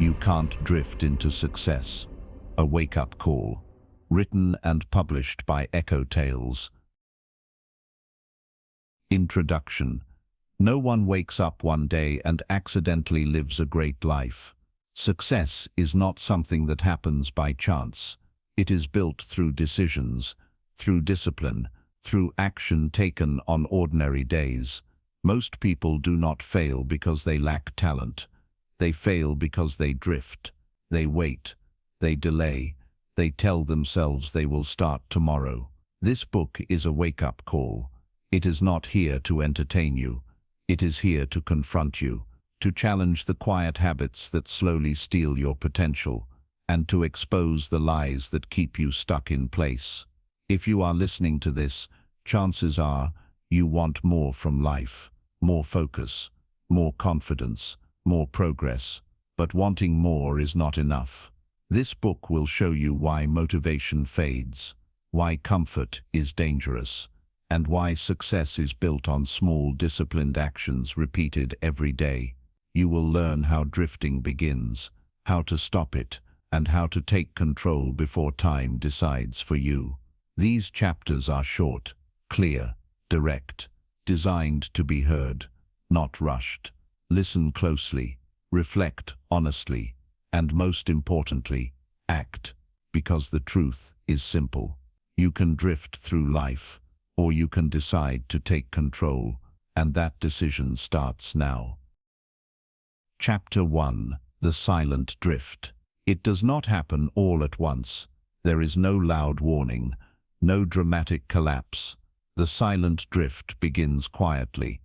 You can't drift into success. A wake-up call. Written and published by Echo Tales. Introduction. No one wakes up one day and accidentally lives a great life. Success is not something that happens by chance. It is built through decisions, through discipline, through action taken on ordinary days. Most people do not fail because they lack talent. They fail because they drift, they wait, they delay, they tell themselves they will start tomorrow. This book is a wake-up call. It is not here to entertain you. It is here to confront you, to challenge the quiet habits that slowly steal your potential, and to expose the lies that keep you stuck in place. If you are listening to this, chances are you want more from life, more focus, more confidence, more progress, but wanting more is not enough. This book will show you why motivation fades, why comfort is dangerous, and why success is built on small, disciplined actions repeated every day. You will learn how drifting begins, how to stop it, and how to take control before time decides for you. These chapters are short, clear, direct, designed to be heard, not rushed. Listen closely, reflect honestly, and most importantly, act, because the truth is simple. You can drift through life, or you can decide to take control, and that decision starts now. Chapter 1. The Silent Drift. It does not happen all at once. There is no loud warning, no dramatic collapse. The silent drift begins quietly.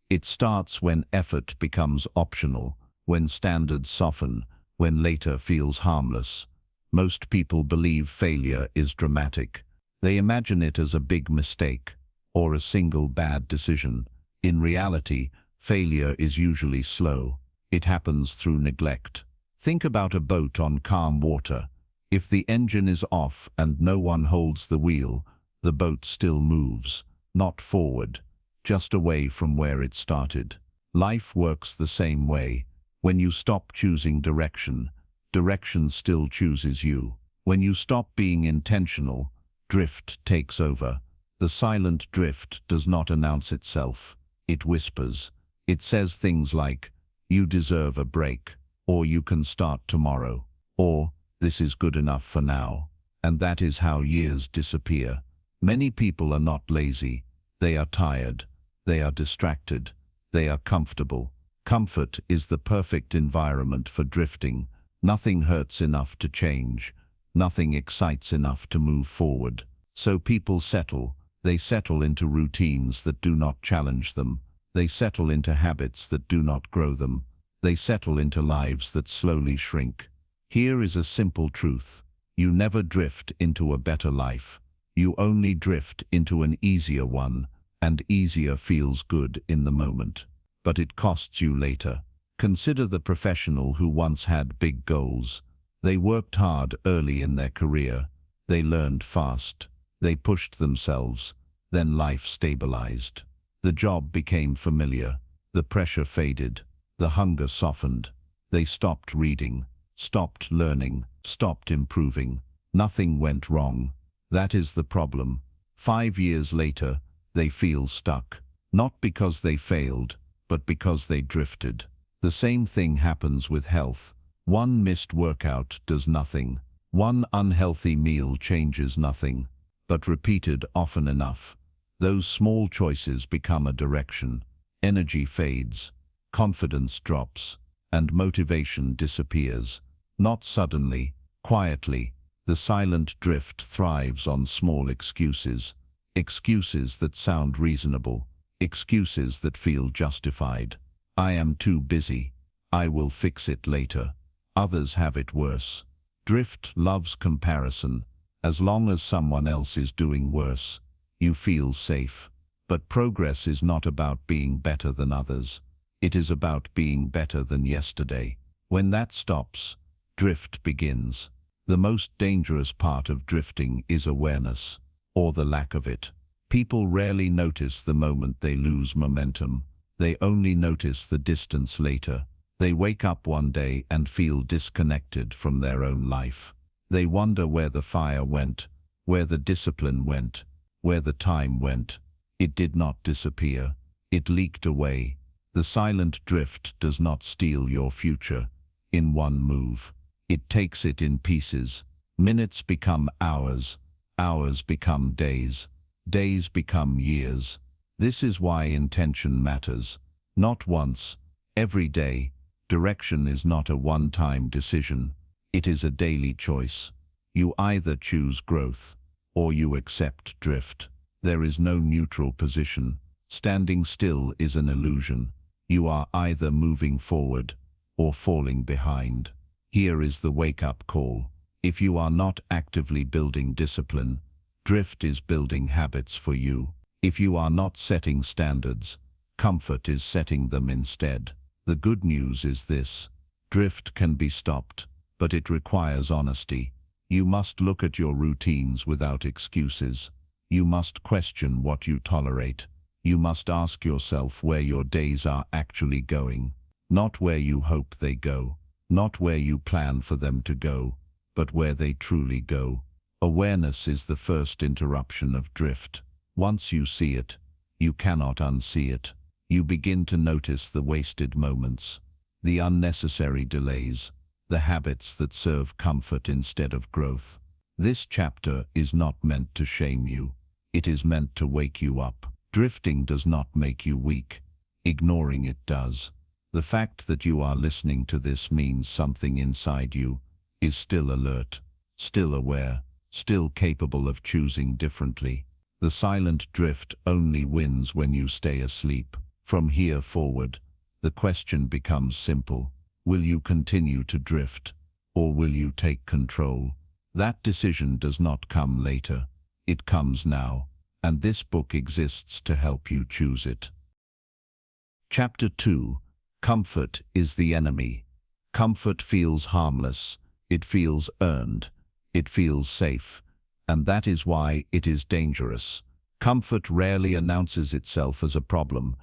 It starts when effort becomes optional, when standards soften, when later feels harmless. Most people believe failure is dramatic. They imagine it as a big mistake, or a single bad decision. In reality, failure is usually slow. It happens through neglect. Think about a boat on calm water. If the engine is off and no one holds the wheel, the boat still moves, not forward, just away from where it started. Life works the same way. When you stop choosing direction, direction still chooses you. When you stop being intentional, drift takes over. The silent drift does not announce itself. It whispers. It says things like, "You deserve a break," or "You can start tomorrow," or "This is good enough for now." And that is how years disappear. Many people are not lazy. They are tired. They are distracted. They are comfortable. Comfort is the perfect environment for drifting. Nothing hurts enough to change. Nothing excites enough to move forward. So people settle. They settle into routines that do not challenge them. They settle into habits that do not grow them. They settle into lives that slowly shrink. Here is a simple truth. You never drift into a better life. You only drift into an easier one, and easier feels good in the moment. But it costs you later. Consider the professional who once had big goals. They worked hard early in their career. They learned fast. They pushed themselves. Then life stabilized. The job became familiar. The pressure faded. The hunger softened. They stopped reading, stopped learning, stopped improving. Nothing went wrong. That is the problem. 5 years later, they feel stuck. Not because they failed, but because they drifted. The same thing happens with health. One missed workout does nothing. One unhealthy meal changes nothing. But repeated often enough, those small choices become a direction. Energy fades, confidence drops, and motivation disappears. Not suddenly, quietly. The silent drift thrives on small excuses. Excuses that sound reasonable. Excuses that feel justified. I am too busy. I will fix it later. Others have it worse. Drift loves comparison. As long as someone else is doing worse, you feel safe. But progress is not about being better than others. It is about being better than yesterday. When that stops, drift begins. The most dangerous part of drifting is awareness, or the lack of it. People rarely notice the moment they lose momentum. They only notice the distance later. They wake up one day and feel disconnected from their own life. They wonder where the fire went, where the discipline went, where the time went. It did not disappear. It leaked away. The silent drift does not steal your future in one move. It takes it in pieces. Minutes become hours. Hours become days. Days become years. This is why intention matters. Not once, every day. Direction is not a one-time decision. It is a daily choice. You either choose growth or you accept drift. There is no neutral position. Standing still is an illusion. You are either moving forward or falling behind. Here is the wake-up call. If you are not actively building discipline, drift is building habits for you. If you are not setting standards, comfort is setting them instead. The good news is this: drift can be stopped, but it requires honesty. You must look at your routines without excuses. You must question what you tolerate. You must ask yourself where your days are actually going, not where you hope they go, not where you plan for them to go, but where they truly go. Awareness is the first interruption of drift. Once you see it, you cannot unsee it. You begin to notice the wasted moments, the unnecessary delays, the habits that serve comfort instead of growth. This chapter is not meant to shame you. It is meant to wake you up. Drifting does not make you weak. Ignoring it does. The fact that you are listening to this means something inside you is still alert, still aware, still capable of choosing differently. The silent drift only wins when you stay asleep. From here forward, the question becomes simple. Will you continue to drift, or will you take control? That decision does not come later. It comes now, and this book exists to help you choose it. Chapter 2. Comfort is the enemy. Comfort feels harmless. It feels earned. It feels safe. And that is why it is dangerous. Comfort rarely announces itself as a problem.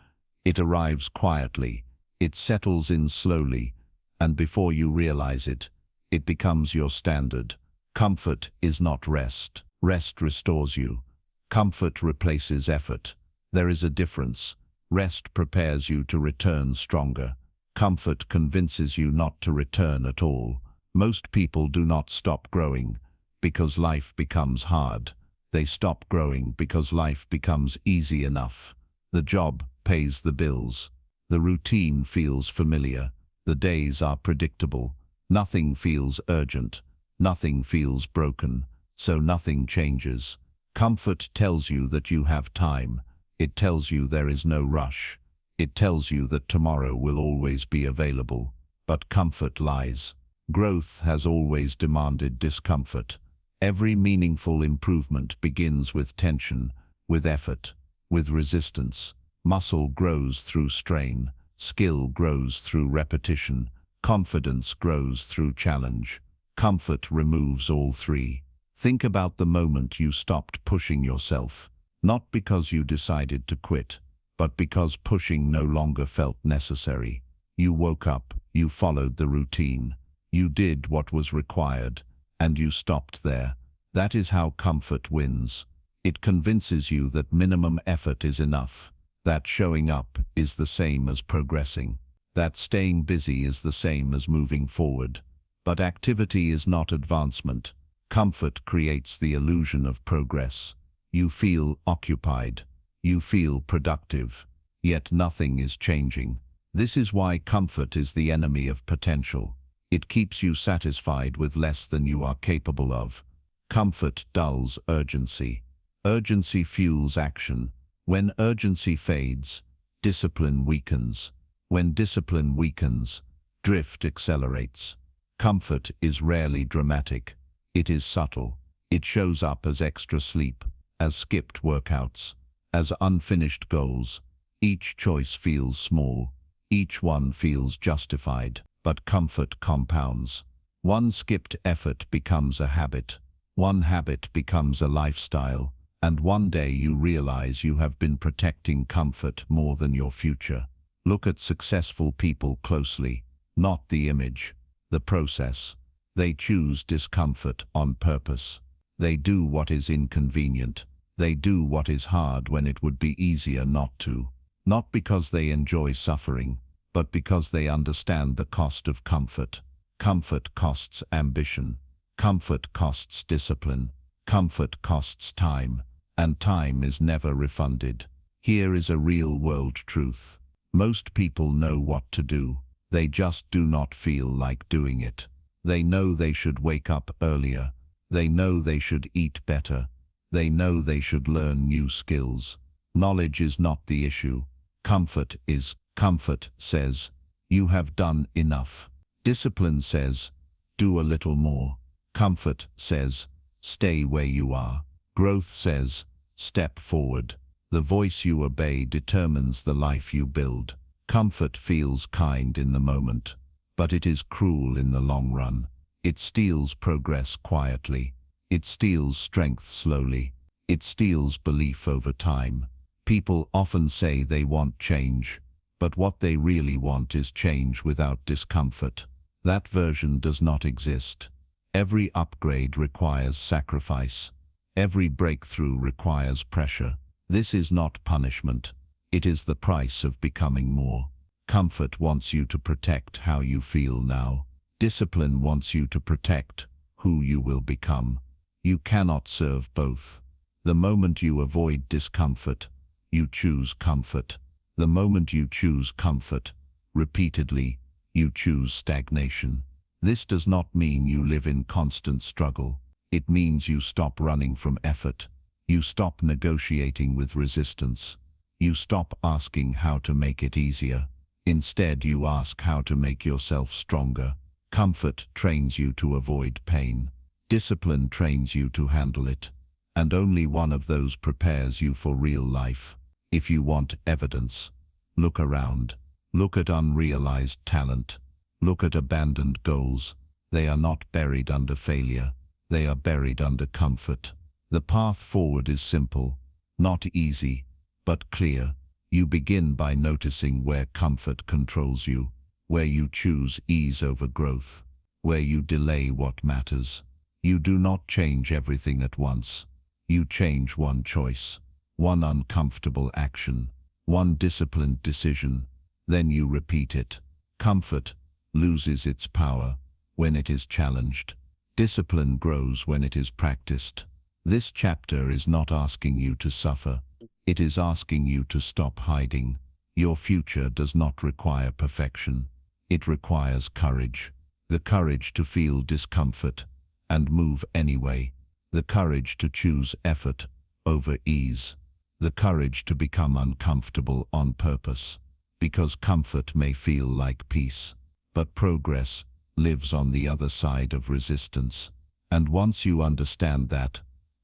It arrives quietly. It settles in slowly. And before you realize it, it becomes your standard. Comfort is not rest. Rest restores you. Comfort replaces effort. There is a difference. Rest prepares you to return stronger. Comfort convinces you not to return at all. Most people do not stop growing because life becomes hard. They stop growing because life becomes easy enough. The job pays the bills. The routine feels familiar. The days are predictable. Nothing feels urgent. Nothing feels broken. So nothing changes. Comfort tells you that you have time. It tells you there is no rush. It tells you that tomorrow will always be available. But comfort lies. Growth has always demanded discomfort. Every meaningful improvement begins with tension, with effort, with resistance. Muscle grows through strain. Skill grows through repetition. Confidence grows through challenge. Comfort removes all three. Think about the moment you stopped pushing yourself, not because you decided to quit, but because pushing no longer felt necessary. You woke up, you followed the routine, you did what was required, and you stopped there. That is how comfort wins. It convinces you that minimum effort is enough, that showing up is the same as progressing, that staying busy is the same as moving forward. But activity is not advancement. Comfort creates the illusion of progress. You feel occupied. You feel productive. Yet nothing is changing. This is why comfort is the enemy of potential. It keeps you satisfied with less than you are capable of. Comfort dulls urgency. Urgency fuels action. When urgency fades, discipline weakens. When discipline weakens, drift accelerates. Comfort is rarely dramatic. It is subtle. It shows up as extra sleep, as skipped workouts, as unfinished goals. Each choice feels small. Each one feels justified. But comfort compounds. One skipped effort becomes a habit. One habit becomes a lifestyle. And one day you realize you have been protecting comfort more than your future. Look at successful people closely. not the image, the process. They choose discomfort on purpose. They do what is inconvenient. They do what is hard when it would be easier not to. Not because they enjoy suffering, but because they understand the cost of comfort. Comfort costs ambition. Comfort costs discipline. Comfort costs time, and time is never refunded. Here is a real-world truth. Most people know what to do. They just do not feel like doing it. They know they should wake up earlier. They know they should eat better. They know they should learn new skills. Knowledge is not the issue. Comfort is. Comfort says, you have done enough. Discipline says, do a little more. Comfort says, stay where you are. Growth says, step forward. The voice you obey determines the life you build. Comfort feels kind in the moment, but it is cruel in the long run. It steals progress quietly. It steals strength slowly. It steals belief over time. People often say they want change, but what they really want is change without discomfort. That version does not exist. Every upgrade requires sacrifice. Every breakthrough requires pressure. This is not punishment. It is the price of becoming more. Comfort wants you to protect how you feel now. Discipline wants you to protect who you will become. You cannot serve both. The moment you avoid discomfort, you choose comfort. The moment you choose comfort, repeatedly, you choose stagnation. This does not mean you live in constant struggle. It means you stop running from effort. You stop negotiating with resistance. You stop asking how to make it easier. Instead, you ask how to make yourself stronger. Comfort trains you to avoid pain. Discipline trains you to handle it. And only one of those prepares you for real life. If you want evidence, look around. Look at unrealized talent. Look at abandoned goals. They are not buried under failure. They are buried under comfort. The path forward is simple, not easy, but clear. You begin by noticing where comfort controls you, where you choose ease over growth, where you delay what matters. You do not change everything at once. You change one choice, one uncomfortable action, one disciplined decision. Then you repeat it. Comfort loses its power when it is challenged. Discipline grows when it is practiced. This chapter is not asking you to suffer. It is asking you to stop hiding. Your future does not require perfection. It requires courage. The courage to feel discomfort and move anyway. The courage to choose effort over ease. The courage to become uncomfortable on purpose. Because comfort may feel like peace, but progress lives on the other side of resistance. And once you understand that,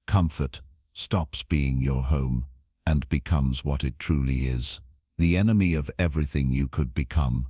comfort stops being your home and becomes what it truly is, the enemy of everything you could become.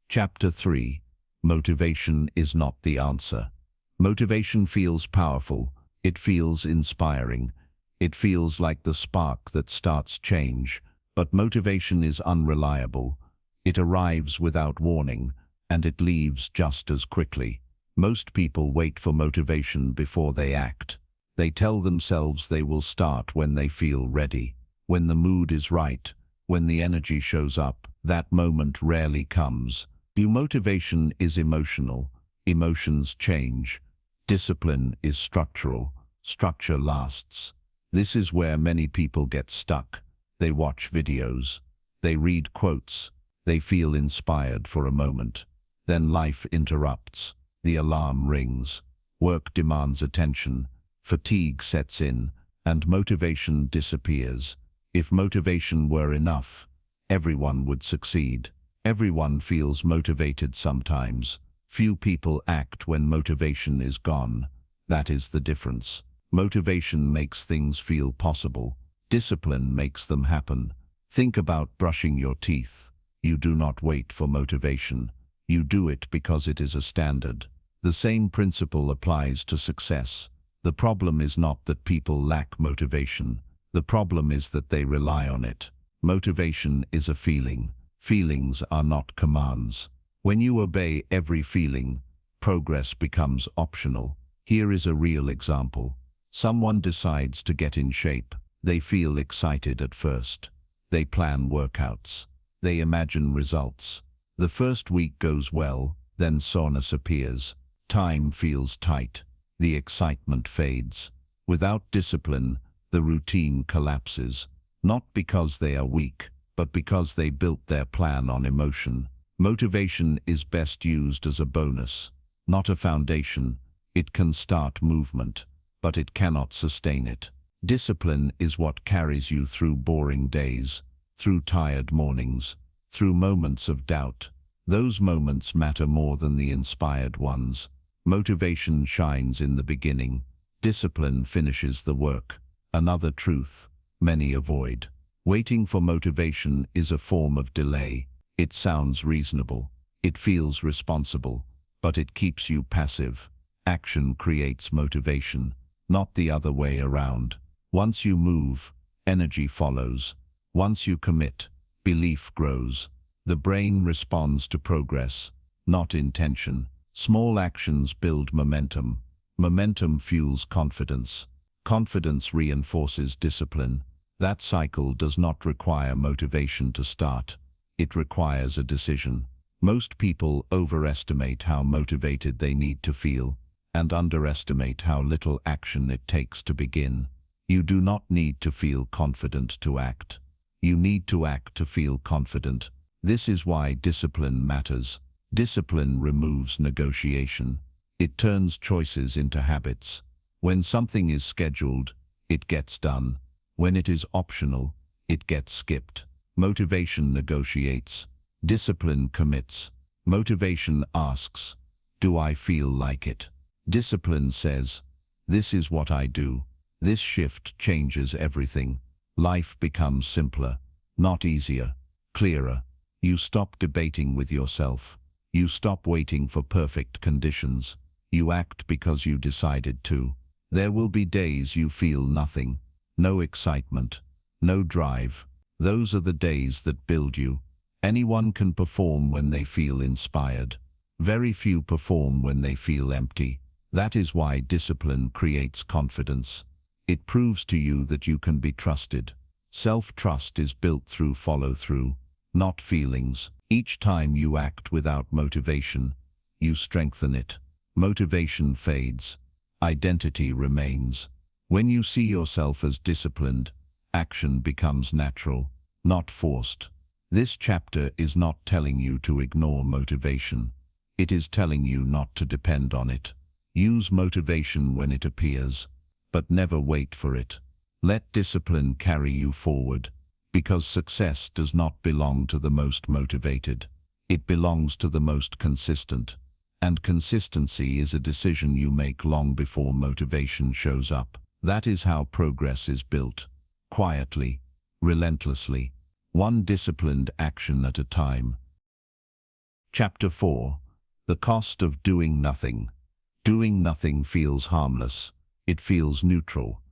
Chapter 3. Motivation is not the answer. Motivation feels powerful. It feels inspiring. It feels like the spark that starts change. But motivation is unreliable. It arrives without warning, and it leaves just as quickly. Most people wait for motivation before they act. They tell themselves they will start when they feel ready, when the mood is right, when the energy shows up. That moment rarely comes. Motivation is emotional. Emotions change. Discipline is structural. Structure lasts. This is where many people get stuck. They watch videos. They read quotes. They feel inspired for a moment. Then life interrupts. The alarm rings. Work demands attention. Fatigue sets in, and motivation disappears. If motivation were enough, everyone would succeed. Everyone feels motivated sometimes. Few people act when motivation is gone. That is the difference. Motivation makes things feel possible. Discipline makes them happen. Think about brushing your teeth. You do not wait for motivation. You do it because it is a standard. The same principle applies to success. The problem is not that people lack motivation. The problem is that they rely on it. Motivation is a feeling. Feelings are not commands. When you obey every feeling, progress becomes optional. Here is a real example. Someone decides to get in shape. They feel excited at first. They plan workouts. They imagine results. The first week goes well, then soreness appears. Time feels tight. The excitement fades. Without discipline, the routine collapses. Not because they are weak, but because they built their plan on emotion. Motivation is best used as a bonus, not a foundation. It can start movement, but it cannot sustain it. Discipline is what carries you through boring days, through tired mornings, through moments of doubt. Those moments matter more than the inspired ones. Motivation shines in the beginning. Discipline finishes the work. Another truth many avoid. Waiting for motivation is a form of delay. It sounds reasonable. It feels responsible, but it keeps you passive. Action creates motivation, not the other way around. Once you move, energy follows. Once you commit, belief grows. The brain responds to progress, not intention. Small actions build momentum. Momentum fuels confidence. Confidence reinforces discipline. That cycle does not require motivation to start. It requires a decision. Most people overestimate how motivated they need to feel and underestimate how little action it takes to begin. You do not need to feel confident to act. You need to act to feel confident. This is why discipline matters. Discipline removes negotiation. It turns choices into habits. When something is scheduled, it gets done. When it is optional, it gets skipped. Motivation negotiates. Discipline commits. Motivation asks, do I feel like it? Discipline says, this is what I do. This shift changes everything. Life becomes simpler, not easier, clearer. You stop debating with yourself. You stop waiting for perfect conditions. You act because you decided to. There will be days you feel nothing, no excitement, no drive. Those are the days that build you. Anyone can perform when they feel inspired. Very few perform when they feel empty. That is why discipline creates confidence. It proves to you that you can be trusted. Self-trust is built through follow-through, not feelings. Each time you act without motivation, you strengthen it. Motivation fades. Identity remains. When you see yourself as disciplined, action becomes natural, not forced. This chapter is not telling you to ignore motivation. It is telling you not to depend on it. Use motivation when it appears, but never wait for it. Let discipline carry you forward, because success does not belong to the most motivated. It belongs to the most consistent. And consistency is a decision you make long before motivation shows up. That is how progress is built. Quietly, relentlessly, one disciplined action at a time. Chapter 4. The cost of doing nothing. Doing nothing feels harmless. It feels neutral.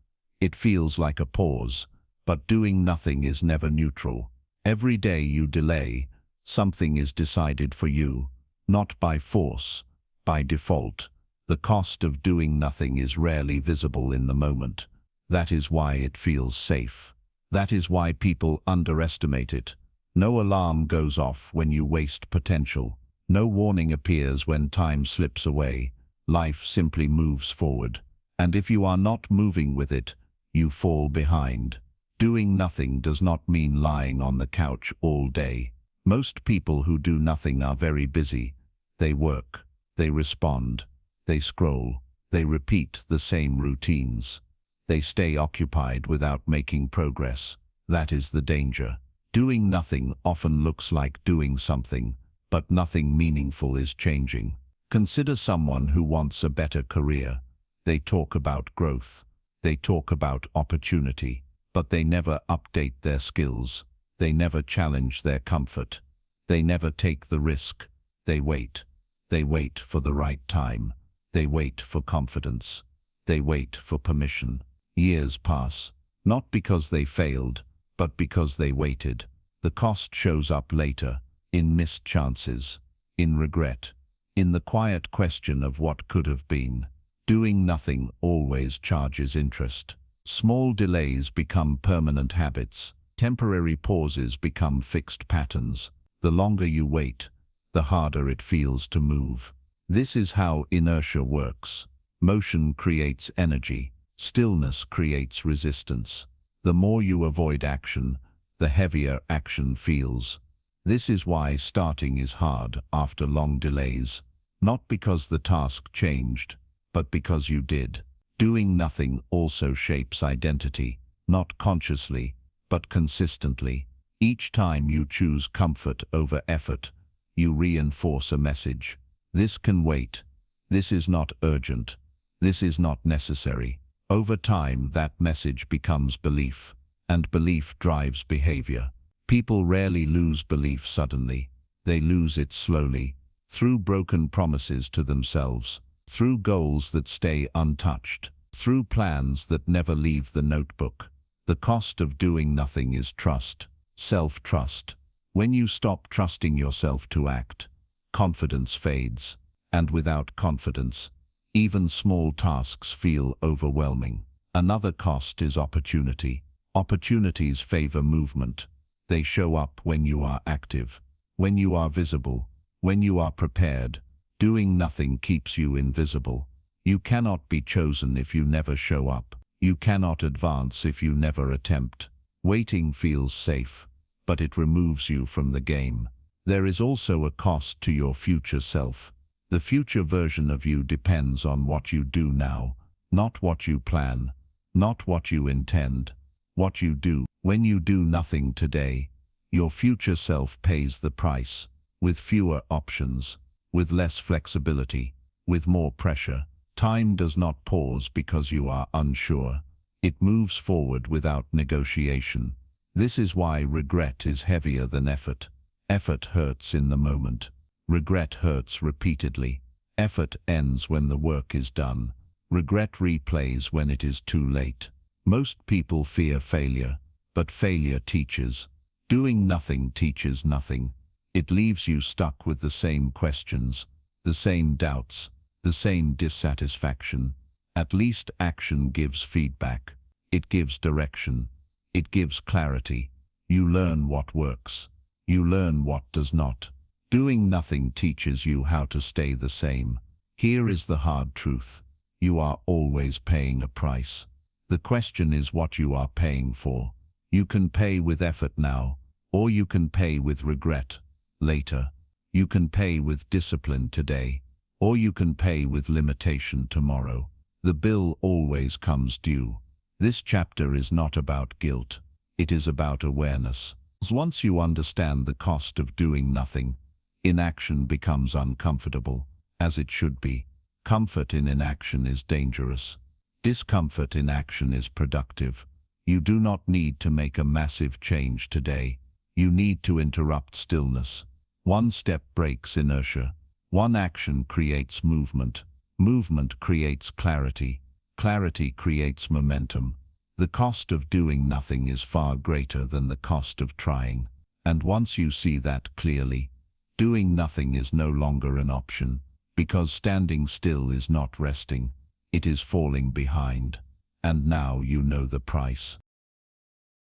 It feels like a pause. But doing nothing is never neutral. Every day you delay, something is decided for you, not by force, by default. The cost of doing nothing is rarely visible in the moment. That is why it feels safe. That is why people underestimate it. No alarm goes off when you waste potential. No warning appears when time slips away. Life simply moves forward. And if you are not moving with it, you fall behind. Doing nothing does not mean lying on the couch all day. Most people who do nothing are very busy. They work, they respond, they scroll, they repeat the same routines. They stay occupied without making progress. That is the danger. Doing nothing often looks like doing something, but nothing meaningful is changing. Consider someone who wants a better career. They talk about growth. They talk about opportunity, but they never update their skills. They never challenge their comfort. They never take the risk. They wait. They wait for the right time. They wait for confidence. They wait for permission. Years pass, not because they failed, but because they waited. The cost shows up later, in missed chances, in regret, in the quiet question of what could have been. Doing nothing always charges interest. Small delays become permanent habits. Temporary pauses become fixed patterns. The longer you wait, the harder it feels to move. This is how inertia works. Motion creates energy. Stillness creates resistance. The more you avoid action, the heavier action feels. This is why starting is hard after long delays. Not because the task changed, but because you did. Doing nothing also shapes identity, not consciously, but consistently. Each time you choose comfort over effort, you reinforce a message. This can wait. This is not urgent. This is not necessary. Over time, that message becomes belief, and belief drives behavior. People rarely lose belief suddenly. They lose it slowly, through broken promises to themselves, through goals that stay untouched, through plans that never leave the notebook. The cost of doing nothing is trust, self-trust. When you stop trusting yourself to act, confidence fades, and without confidence, even small tasks feel overwhelming. Another cost is opportunity. Opportunities favor movement. They show up when you are active, when you are visible, when you are prepared. Doing nothing keeps you invisible. You cannot be chosen if you never show up. You cannot advance if you never attempt. Waiting feels safe, but it removes you from the game. There is also a cost to your future self. The future version of you depends on what you do now, not what you plan, not what you intend, what you do. When you do nothing today, your future self pays the price, with fewer options, with less flexibility, with more pressure. Time does not pause because you are unsure. It moves forward without negotiation. This is why regret is heavier than effort. Effort hurts in the moment. Regret hurts repeatedly. Effort ends when the work is done. Regret replays when it is too late. Most people fear failure, but failure teaches. Doing nothing teaches nothing. It leaves you stuck with the same questions, the same doubts, the same dissatisfaction. At least action gives feedback. It gives direction. It gives clarity. You learn what works. You learn what does not. Doing nothing teaches you how to stay the same. Here is the hard truth. You are always paying a price. The question is what you are paying for. You can pay with effort now, or you can pay with regret later. You can pay with discipline today, or you can pay with limitation tomorrow. The bill always comes due. This chapter is not about guilt. It is about awareness. Once you understand the cost of doing nothing, inaction becomes uncomfortable, as it should be. Comfort in inaction is dangerous. Discomfort in action is productive. You do not need to make a massive change today. You need to interrupt stillness. One step breaks inertia. One action creates movement. Movement creates clarity. Clarity creates momentum. The cost of doing nothing is far greater than the cost of trying. And once you see that clearly, doing nothing is no longer an option, because standing still is not resting. It is falling behind. And now you know the price.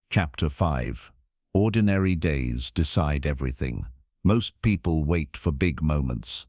Chapter 5. Ordinary days decide everything. Most people wait for big moments.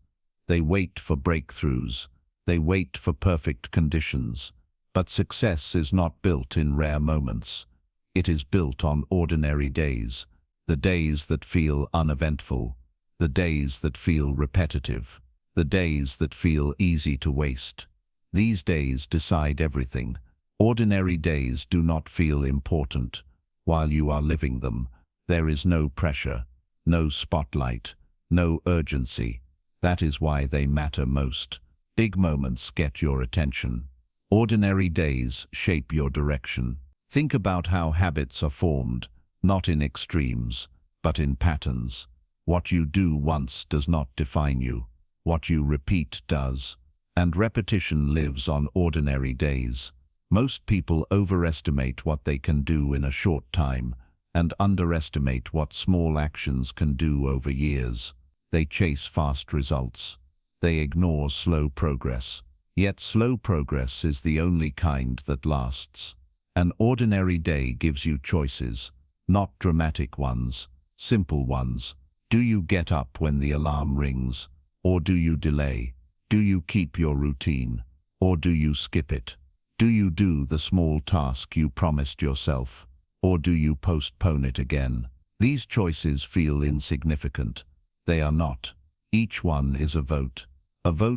They wait for breakthroughs. They wait for perfect conditions. But success is not built in rare moments. It is built on ordinary days, the days that feel uneventful, the days that feel repetitive, the days that feel easy to waste. These days decide everything. Ordinary days do not feel important. While you are living them, there is no pressure, no spotlight, no urgency. That is why they matter most. Big moments get your attention. Ordinary days shape your direction. Think about how habits are formed, not in extremes, but in patterns. What you do once does not define you. What you repeat does. And repetition lives on ordinary days. Most people overestimate what they can do in a short time and underestimate what small actions can do over years. They chase fast results. They ignore slow progress. Yet slow progress is the only kind that lasts. An ordinary day gives you choices, not dramatic ones, simple ones. Do you get up when the alarm rings, or do you delay? Do you keep your routine, or do you skip it? Do you do the small task you promised yourself, or do you postpone it again? These choices feel insignificant. They are not. Each one is a vote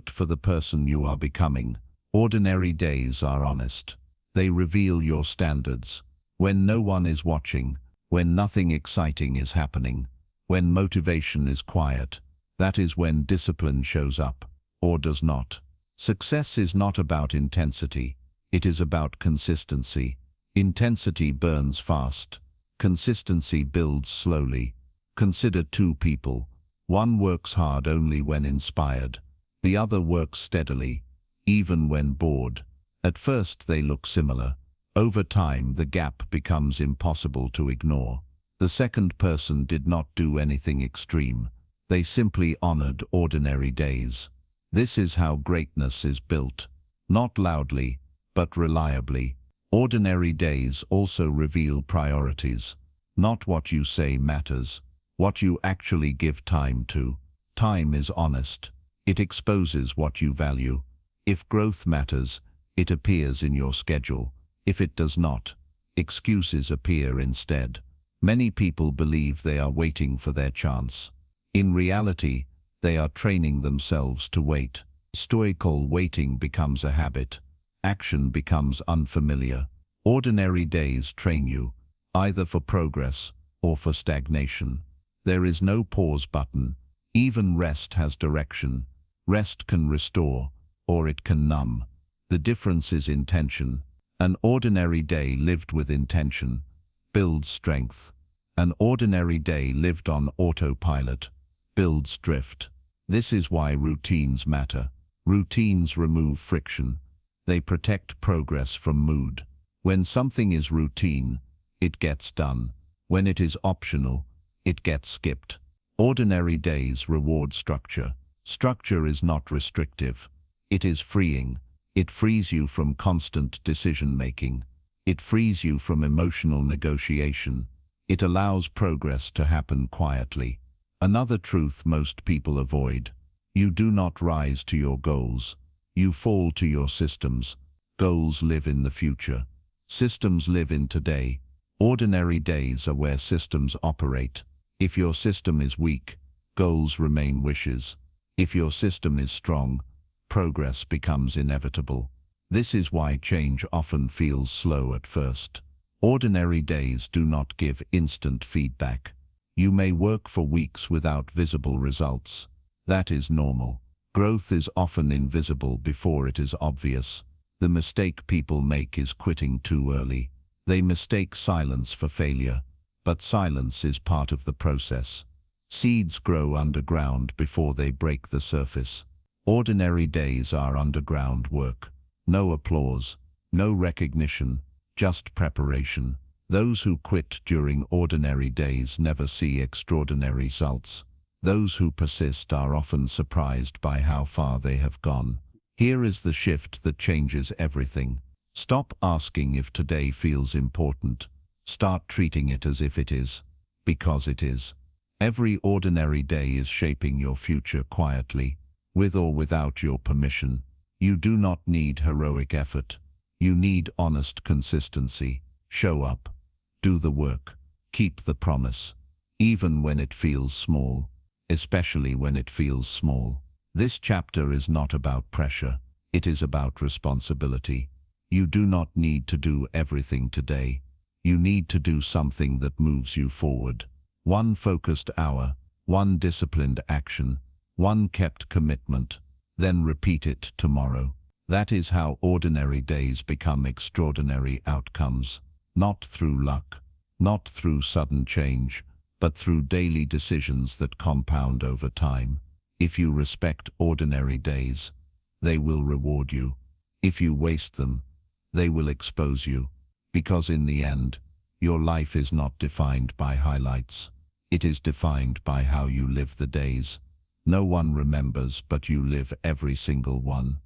for the person you are becoming. Ordinary days are honest. They reveal your standards. When no one is watching, when nothing exciting is happening, when motivation is quiet, that is when discipline shows up, or does not. Success is not about intensity. It is about consistency. Intensity burns fast. Consistency builds slowly. Consider two people. One works hard only when inspired. The other works steadily, even when bored. At first they look similar. Over time the gap becomes impossible to ignore. The second person did not do anything extreme. They simply honored ordinary days. This is how greatness is built. Not loudly, but reliably. Ordinary days also reveal priorities. Not what you say matters, what you actually give time to. Time is honest. It exposes what you value. If growth matters, it appears in your schedule. If it does not, excuses appear instead. Many people believe they are waiting for their chance. In reality, they are training themselves to wait. Stoical waiting becomes a habit. Action becomes unfamiliar. Ordinary days train you, either for progress or for stagnation. There is no pause button. Even rest has direction. Rest can restore, or it can numb. The difference is intention. An ordinary day lived with intention builds strength. An ordinary day lived on autopilot builds drift. This is why routines matter. Routines remove friction. They protect progress from mood. When something is routine, it gets done. When it is optional, it gets skipped. Ordinary days reward structure. Structure is not restrictive. It is freeing. It frees you from constant decision-making. It frees you from emotional negotiation. It allows progress to happen quietly. Another truth most people avoid. You do not rise to your goals. You fall to your systems. Goals live in the future. Systems live in today. Ordinary days are where systems operate. If your system is weak, goals remain wishes. If your system is strong, progress becomes inevitable. This is why change often feels slow at first. Ordinary days do not give instant feedback. You may work for weeks without visible results. That is normal. Growth is often invisible before it is obvious. The mistake people make is quitting too early. They mistake silence for failure, but silence is part of the process. Seeds grow underground before they break the surface. Ordinary days are underground work. No applause, no recognition, just preparation. Those who quit during ordinary days never see extraordinary results. Those who persist are often surprised by how far they have gone. Here is the shift that changes everything. Stop asking if today feels important. Start treating it as if it is, because it is. Every ordinary day is shaping your future quietly, with or without your permission. You do not need heroic effort. You need honest consistency. Show up. Do the work. Keep the promise. Even when it feels small. Especially when it feels small. This chapter is not about pressure. It is about responsibility. You do not need to do everything today. You need to do something that moves you forward. One focused hour, one disciplined action, one kept commitment. Then repeat it tomorrow. That is how ordinary days become extraordinary outcomes. Not through luck, not through sudden change, but through daily decisions that compound over time. If you respect ordinary days, they will reward you. If you waste them, they will expose you. Because in the end, your life is not defined by highlights. It is defined by how you live the days. No one remembers, but you live every single one.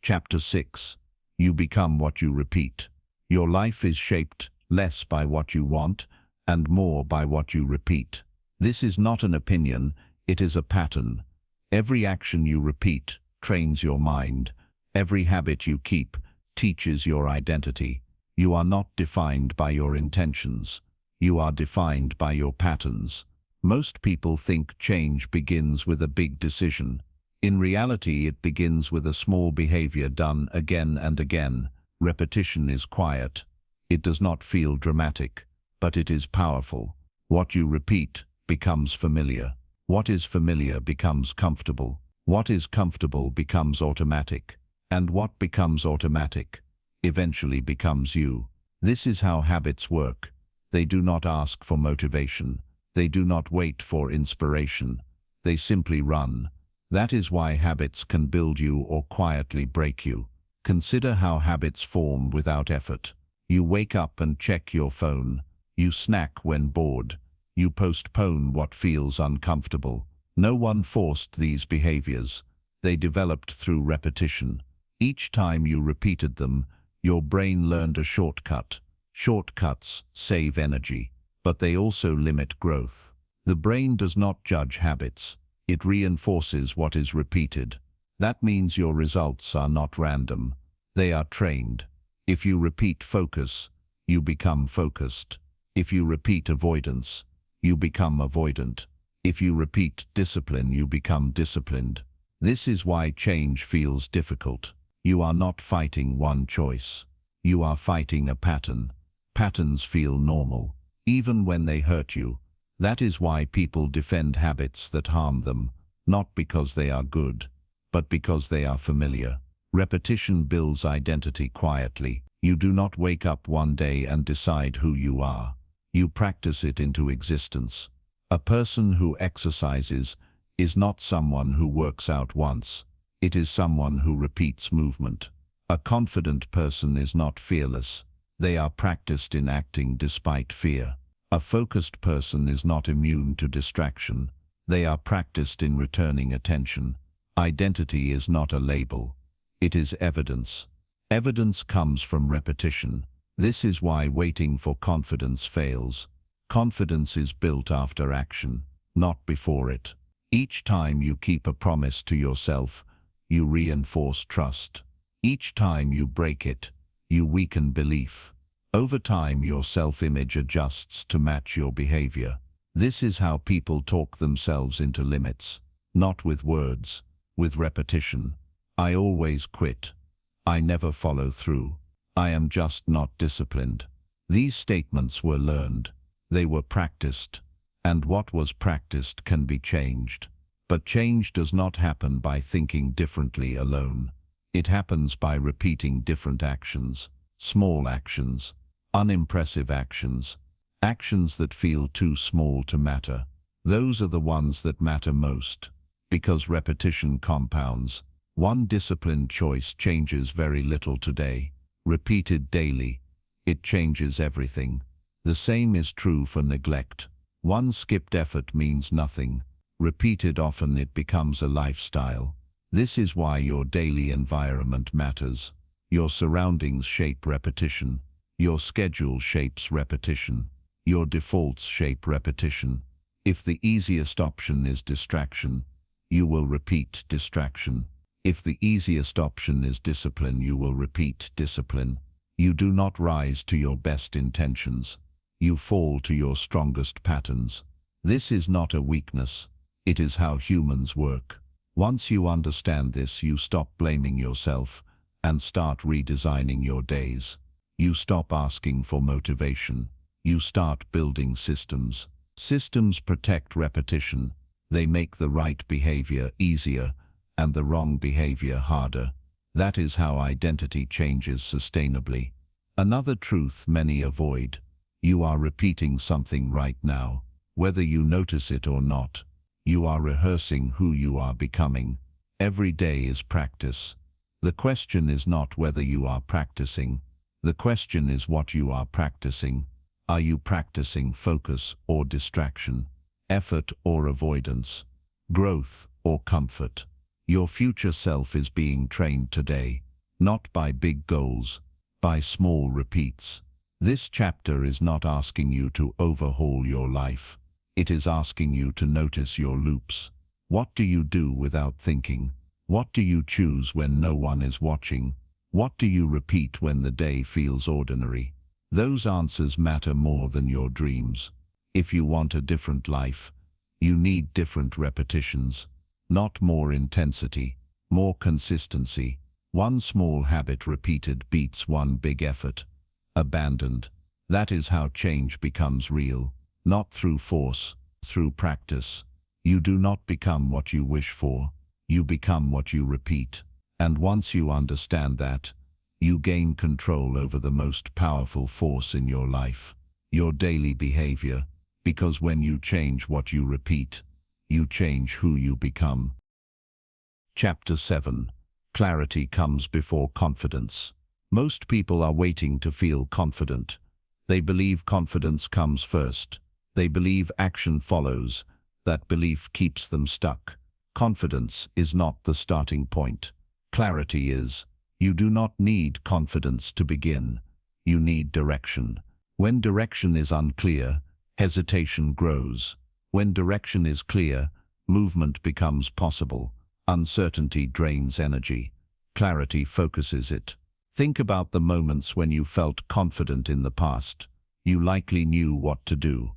Chapter 6. You become what you repeat. Your life is shaped less by what you want and more by what you repeat. This is not an opinion, it is a pattern. Every action you repeat trains your mind. Every habit you keep teaches your identity. You are not defined by your intentions. You are defined by your patterns. Most people think change begins with a big decision. In reality, it begins with a small behavior done again and again. Repetition is quiet. It does not feel dramatic, but it is powerful. What you repeat becomes familiar. What is familiar becomes comfortable. What is comfortable becomes automatic. And what becomes automatic eventually becomes you. This is how habits work. They do not ask for motivation. They do not wait for inspiration. They simply run. That is why habits can build you or quietly break you. Consider how habits form without effort. You wake up and check your phone. You snack when bored. You postpone what feels uncomfortable. No one forced these behaviors. They developed through repetition. Each time you repeated them, your brain learned a shortcut. Shortcuts save energy, but they also limit growth. The brain does not judge habits. It reinforces what is repeated. That means your results are not random. They are trained. If you repeat focus, you become focused. If you repeat avoidance, you become avoidant. If you repeat discipline, you become disciplined. This is why change feels difficult. You are not fighting one choice. You are fighting a pattern. Patterns feel normal, even when they hurt you. That is why people defend habits that harm them, not because they are good, but because they are familiar. Repetition builds identity quietly. You do not wake up one day and decide who you are. You practice it into existence. A person who exercises is not someone who works out once. It is someone who repeats movement. A confident person is not fearless. They are practiced in acting despite fear. A focused person is not immune to distraction. They are practiced in returning attention. Identity is not a label. It is evidence. Evidence comes from repetition. This is why waiting for confidence fails. Confidence is built after action, not before it. Each time you keep a promise to yourself, you reinforce trust. Each time you break it, you weaken belief. Over time, your self-image adjusts to match your behavior. This is how people talk themselves into limits. Not with words, with repetition. I always quit. I never follow through. I am just not disciplined. These statements were learned. They were practiced. And what was practiced can be changed. But change does not happen by thinking differently alone. It happens by repeating different actions, small actions, unimpressive actions, actions that feel too small to matter. Those are the ones that matter most, because repetition compounds. One disciplined choice changes very little today. Repeated daily, it changes everything. The same is true for neglect. One skipped effort means nothing. Repeated often, it becomes a lifestyle. This is why your daily environment matters. Your surroundings shape repetition. Your schedule shapes repetition. Your defaults shape repetition. If the easiest option is distraction, you will repeat distraction. If the easiest option is discipline, you will repeat discipline. You do not rise to your best intentions. You fall to your strongest patterns. This is not a weakness. It is how humans work. Once you understand this, you stop blaming yourself and start redesigning your days. You stop asking for motivation. You start building systems. Systems protect repetition. They make the right behavior easier and the wrong behavior harder. That is how identity changes sustainably. Another truth many avoid. You are repeating something right now. Whether you notice it or not, you are rehearsing who you are becoming. Every day is practice. The question is not whether you are practicing. The question is what you are practicing. Are you practicing focus or distraction? Effort or avoidance? growth, or comfort. Your future self is being trained today, not by big goals, by small repeats. This chapter is not asking you to overhaul your life. It is asking you to notice your loops. What do you do without thinking? What do you choose when no one is watching? What do you repeat when the day feels ordinary? Those answers matter more than your dreams. If you want a different life, you need different repetitions, not more intensity, more consistency. One small habit repeated beats one big effort. Abandoned. That is how change becomes real, not through force, through practice. You do not become what you wish for, you become what you repeat. And once you understand that, you gain control over the most powerful force in your life, your daily behavior, because when you change what you repeat, you change who you become. Chapter 7. Clarity comes before confidence. Most people are waiting to feel confident. They believe confidence comes first. They believe action follows. That belief keeps them stuck. Confidence is not the starting point. Clarity is. You do not need confidence to begin. You need direction. When direction is unclear, hesitation grows. When direction is clear, movement becomes possible. Uncertainty drains energy. Clarity focuses it. Think about the moments when you felt confident in the past. You likely knew what to do.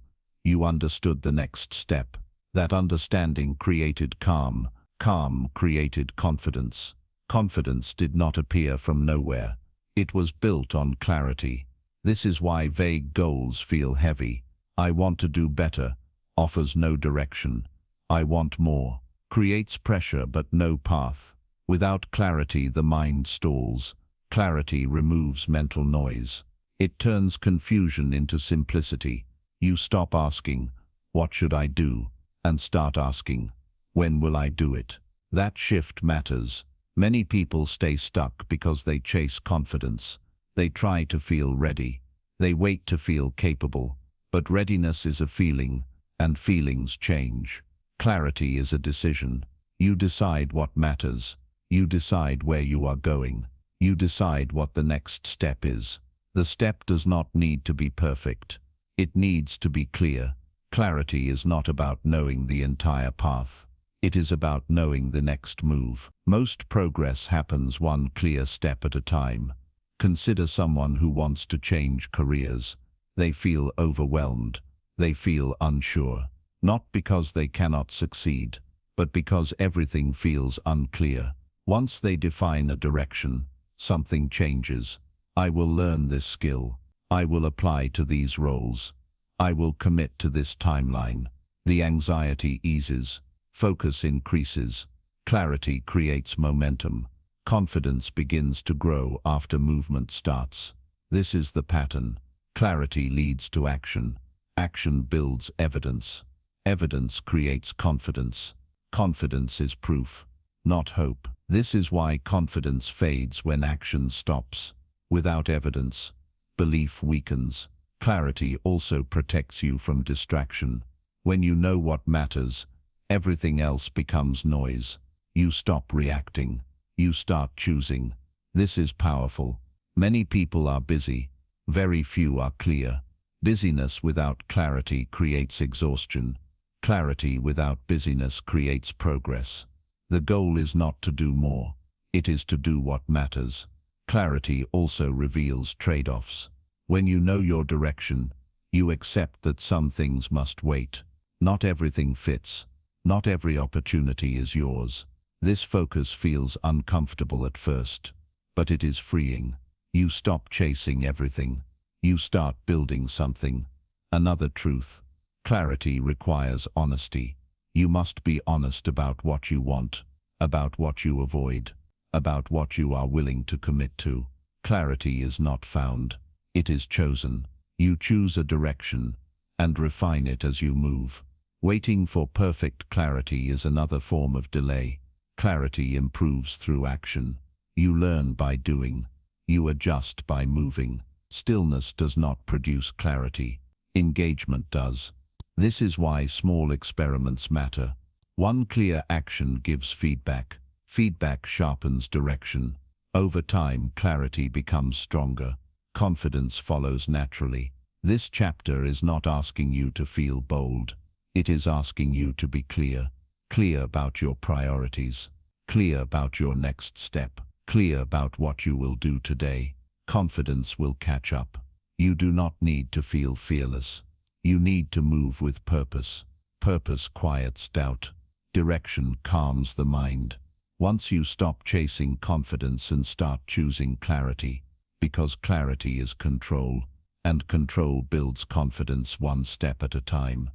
You understood the next step. That understanding created calm. Calm created confidence. Confidence did not appear from nowhere. It was built on clarity. This is why vague goals feel heavy. I want to do better offers no direction. I want more creates pressure but no path. Without clarity, the mind stalls. Clarity removes mental noise. It turns confusion into simplicity. You stop asking, "What should I do?" and start asking, "When will I do it?" That shift matters. Many people stay stuck because they chase confidence. They try to feel ready. They wait to feel capable. But readiness is a feeling, and feelings change. Clarity is a decision. You decide what matters. You decide where you are going. You decide what the next step is. The step does not need to be perfect. It needs to be clear. Clarity is not about knowing the entire path. It is about knowing the next move. Most progress happens one clear step at a time. Consider someone who wants to change careers. They feel overwhelmed. They feel unsure. Not because they cannot succeed, but because everything feels unclear. Once they define a direction, something changes. I will learn this skill. I will apply to these roles. I will commit to this timeline. The anxiety eases. Focus increases. Clarity creates momentum. Confidence begins to grow after movement starts. This is the pattern. Clarity leads to action. Action builds evidence. Evidence creates confidence. Confidence is proof, not hope. This is why confidence fades when action stops. Without evidence, belief weakens. Clarity also protects you from distraction. When you know what matters, everything else becomes noise. You stop reacting. You start choosing. This is powerful. Many people are busy. Very few are clear. Busyness without clarity creates exhaustion. Clarity without busyness creates progress. The goal is not to do more. It is to do what matters. Clarity also reveals trade-offs. When you know your direction, you accept that some things must wait. Not everything fits. Not every opportunity is yours. This focus feels uncomfortable at first, but it is freeing. You stop chasing everything. You start building something. Another truth. Clarity requires honesty. You must be honest about what you want, about what you avoid, about what you are willing to commit to. Clarity is not found. It is chosen. You choose a direction and refine it as you move. Waiting for perfect clarity is another form of delay. Clarity improves through action. You learn by doing. You adjust by moving. Stillness does not produce clarity. Engagement does. This is why small experiments matter. One clear action gives feedback. Feedback sharpens direction. Over time, clarity becomes stronger. Confidence follows naturally. This chapter is not asking you to feel bold. It is asking you to be clear. Clear about your priorities. Clear about your next step. Clear about what you will do today. Confidence will catch up. You do not need to feel fearless. You need to move with purpose. Purpose quiets doubt. Direction calms the mind. Once you stop chasing confidence and start choosing clarity, because clarity is control, and control builds confidence one step at a time.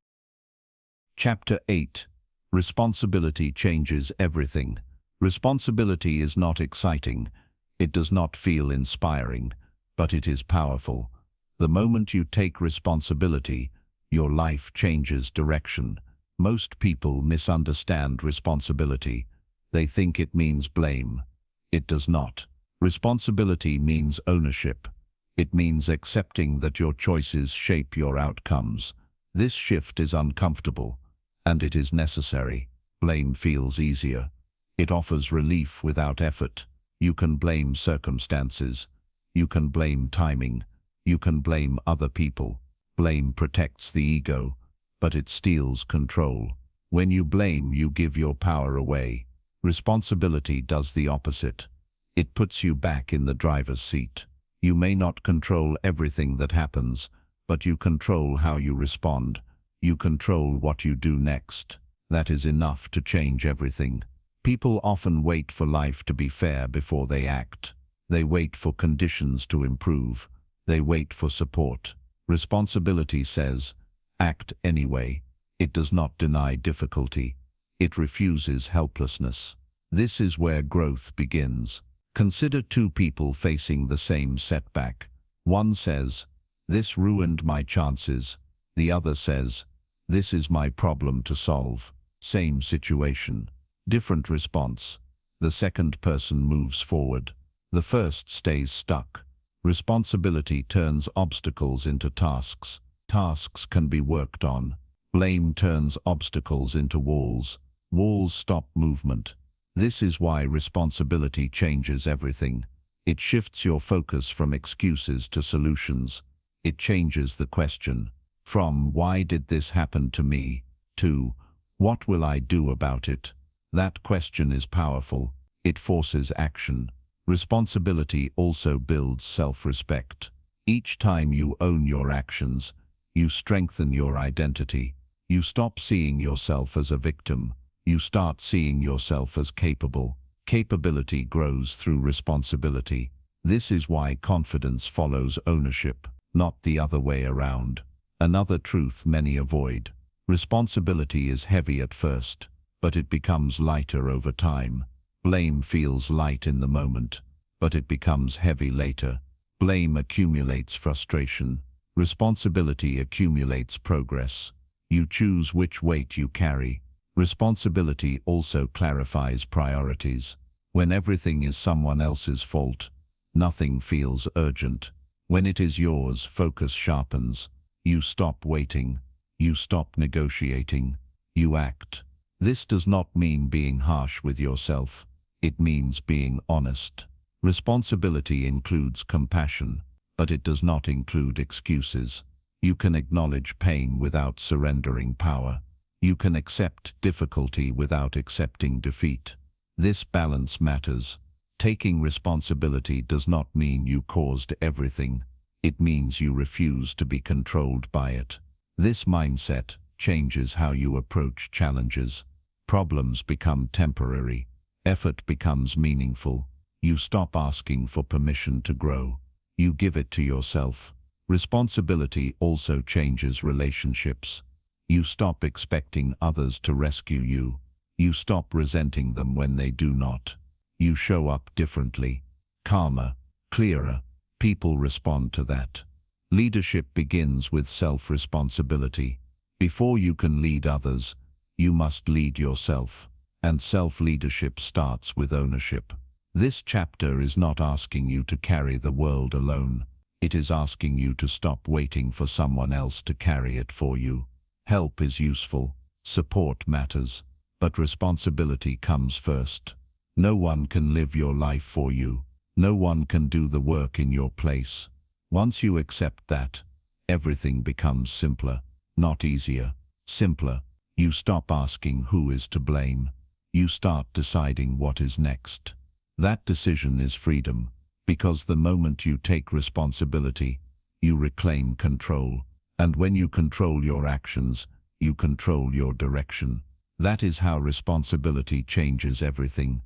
Chapter 8. Responsibility changes everything. Responsibility is not exciting. It does not feel inspiring, but it is powerful. The moment you take responsibility, your life changes direction. Most people misunderstand responsibility. They think it means blame. It does not. Responsibility means ownership. It means accepting that your choices shape your outcomes. This shift is uncomfortable, and it is necessary. Blame feels easier. It offers relief without effort. You can blame circumstances. You can blame timing. You can blame other people. Blame protects the ego, but it steals control. When you blame, you give your power away. Responsibility does the opposite. It puts you back in the driver's seat. You may not control everything that happens, but you control how you respond. You control what you do next. That is enough to change everything. People often wait for life to be fair before they act. They wait for conditions to improve. They wait for support. Responsibility says, act anyway. It does not deny difficulty. It refuses helplessness. This is where growth begins. Consider two people facing the same setback. One says, "This ruined my chances." The other says, "This is my problem to solve." Same situation, different response. The second person moves forward. The first stays stuck. Responsibility turns obstacles into tasks. Tasks can be worked on. Blame turns obstacles into walls. Walls stop movement. This is why responsibility changes everything. It shifts your focus from excuses to solutions. It changes the question from "Why did this happen to me?" to "What will I do about it?" That question is powerful. It forces action. Responsibility also builds self-respect. Each time you own your actions, you strengthen your identity. You stop seeing yourself as a victim. You start seeing yourself as capable. Capability grows through responsibility. This is why confidence follows ownership, not the other way around. Another truth many avoid. Responsibility is heavy at first, but it becomes lighter over time. Blame feels light in the moment, but it becomes heavy later. Blame accumulates frustration. Responsibility accumulates progress. You choose which weight you carry. Responsibility also clarifies priorities. When everything is someone else's fault, nothing feels urgent. When it is yours, focus sharpens. You stop waiting. You stop negotiating. You act. This does not mean being harsh with yourself. It means being honest. Responsibility includes compassion, but it does not include excuses. You can acknowledge pain without surrendering power. You can accept difficulty without accepting defeat. This balance matters. Taking responsibility does not mean you caused everything. It means you refuse to be controlled by it. This mindset changes how you approach challenges. Problems become temporary. Effort becomes meaningful. You stop asking for permission to grow. You give it to yourself. Responsibility also changes relationships. You stop expecting others to rescue you. You stop resenting them when they do not. You show up differently, calmer, clearer. People respond to that. Leadership begins with self-responsibility. Before you can lead others, you must lead yourself. And self-leadership starts with ownership. This chapter is not asking you to carry the world alone. It is asking you to stop waiting for someone else to carry it for you. Help is useful. Support matters. but responsibility comes first. No one can live your life for you. No one can do the work in your place. Once you accept that, everything becomes simpler, not easier, simpler. You stop asking who is to blame. You start deciding what is next. That decision is freedom, because the moment you take responsibility, you reclaim control. And when you control your actions, you control your direction. That is how responsibility changes everything.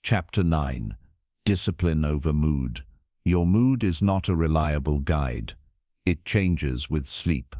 Chapter 9. Discipline over mood. Your mood is not a reliable guide. It changes with sleep,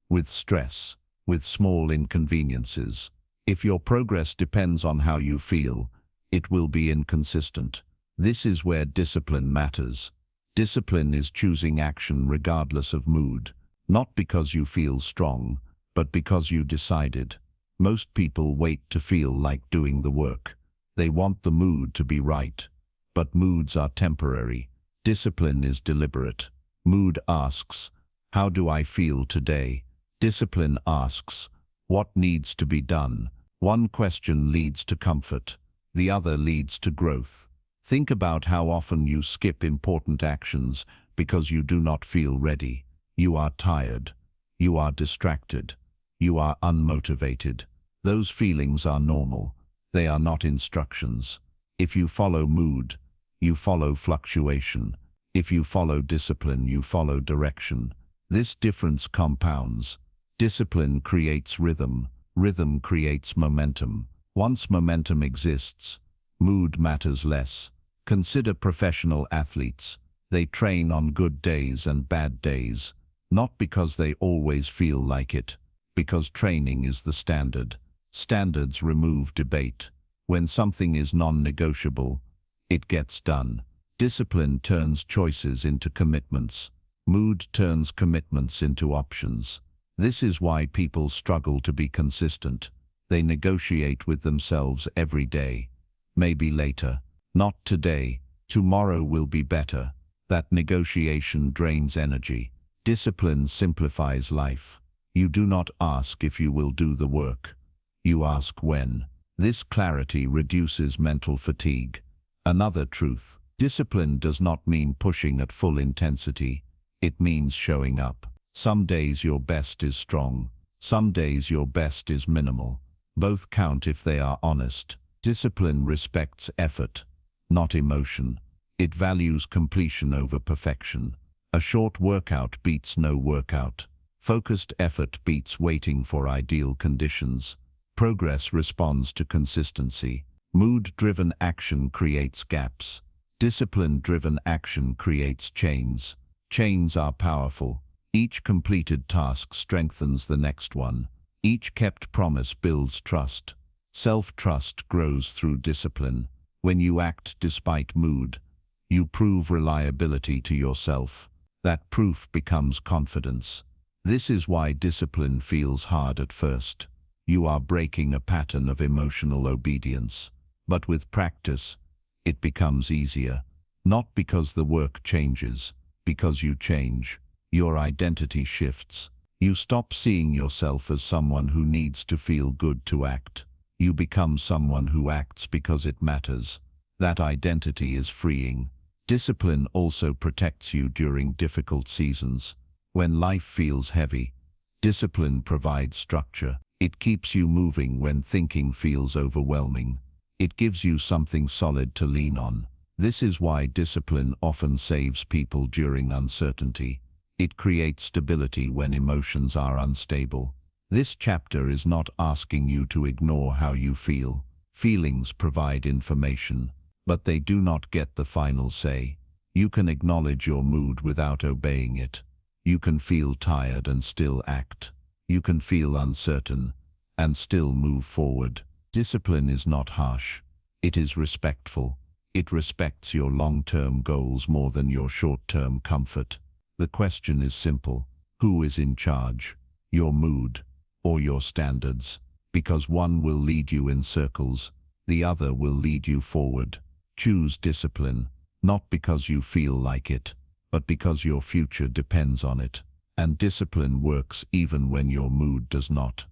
with stress, with small inconveniences. If your progress depends on how you feel, it will be inconsistent. This is where discipline matters. Discipline is choosing action regardless of mood, not because you feel strong, but because you decided. Most people wait to feel like doing the work. They want the mood to be right. But moods are temporary. Discipline is deliberate. Mood asks, "How do I feel today?" Discipline asks, "What needs to be done?" One question leads to comfort. The other leads to growth. Think about how often you skip important actions because you do not feel ready. You are tired. You are distracted. You are unmotivated. Those feelings are normal. They are not instructions. If you follow mood, you follow fluctuation. If you follow discipline, you follow direction. This difference compounds. Discipline creates rhythm. Rhythm creates momentum. Once momentum exists, mood matters less. Consider professional athletes. They train on good days and bad days, not because they always feel like it, because training is the standard. Standards remove debate. When something is non-negotiable, it gets done. Discipline turns choices into commitments. Mood turns commitments into options. This is why people struggle to be consistent. They negotiate with themselves every day. Maybe later. Not today. Tomorrow will be better. That negotiation drains energy. Discipline simplifies life. You do not ask if you will do the work. You ask when. This clarity reduces mental fatigue. Another truth. Discipline does not mean pushing at full intensity. It means showing up. Some days your best is strong. Some days your best is minimal. Both count if they are honest. Discipline respects effort, not emotion. It values completion over perfection. A short workout beats no workout. Focused effort beats waiting for ideal conditions. Progress responds to consistency. Mood-driven action creates gaps. Discipline-driven action creates chains. Chains are powerful. Each completed task strengthens the next one. Each kept promise builds trust. Self-trust grows through discipline. When you act despite mood, you prove reliability to yourself. That proof becomes confidence. This is why discipline feels hard at first. You are breaking a pattern of emotional obedience. But with practice, it becomes easier. Not because the work changes, because you change. Your identity shifts. You stop seeing yourself as someone who needs to feel good to act. You become someone who acts because it matters. That identity is freeing. Discipline also protects you during difficult seasons. When life feels heavy, discipline provides structure. It keeps you moving when thinking feels overwhelming. It gives you something solid to lean on. This is why discipline often saves people during uncertainty. It creates stability when emotions are unstable. This chapter is not asking you to ignore how you feel. Feelings provide information, but they do not get the final say. You can acknowledge your mood without obeying it. You can feel tired and still act. You can feel uncertain and still move forward. Discipline is not harsh. It is respectful. It respects your long-term goals more than your short-term comfort. The question is simple. Who is in charge? Your mood or your standards? Because one will lead you in circles, the other will lead you forward. Choose discipline, not because you feel like it, but because your future depends on it. And discipline works even when your mood does not.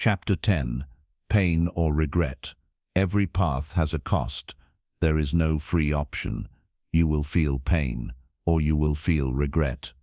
Chapter 10. Pain or regret. Every path has a cost. There is no free option. You will feel pain, or you will feel regret.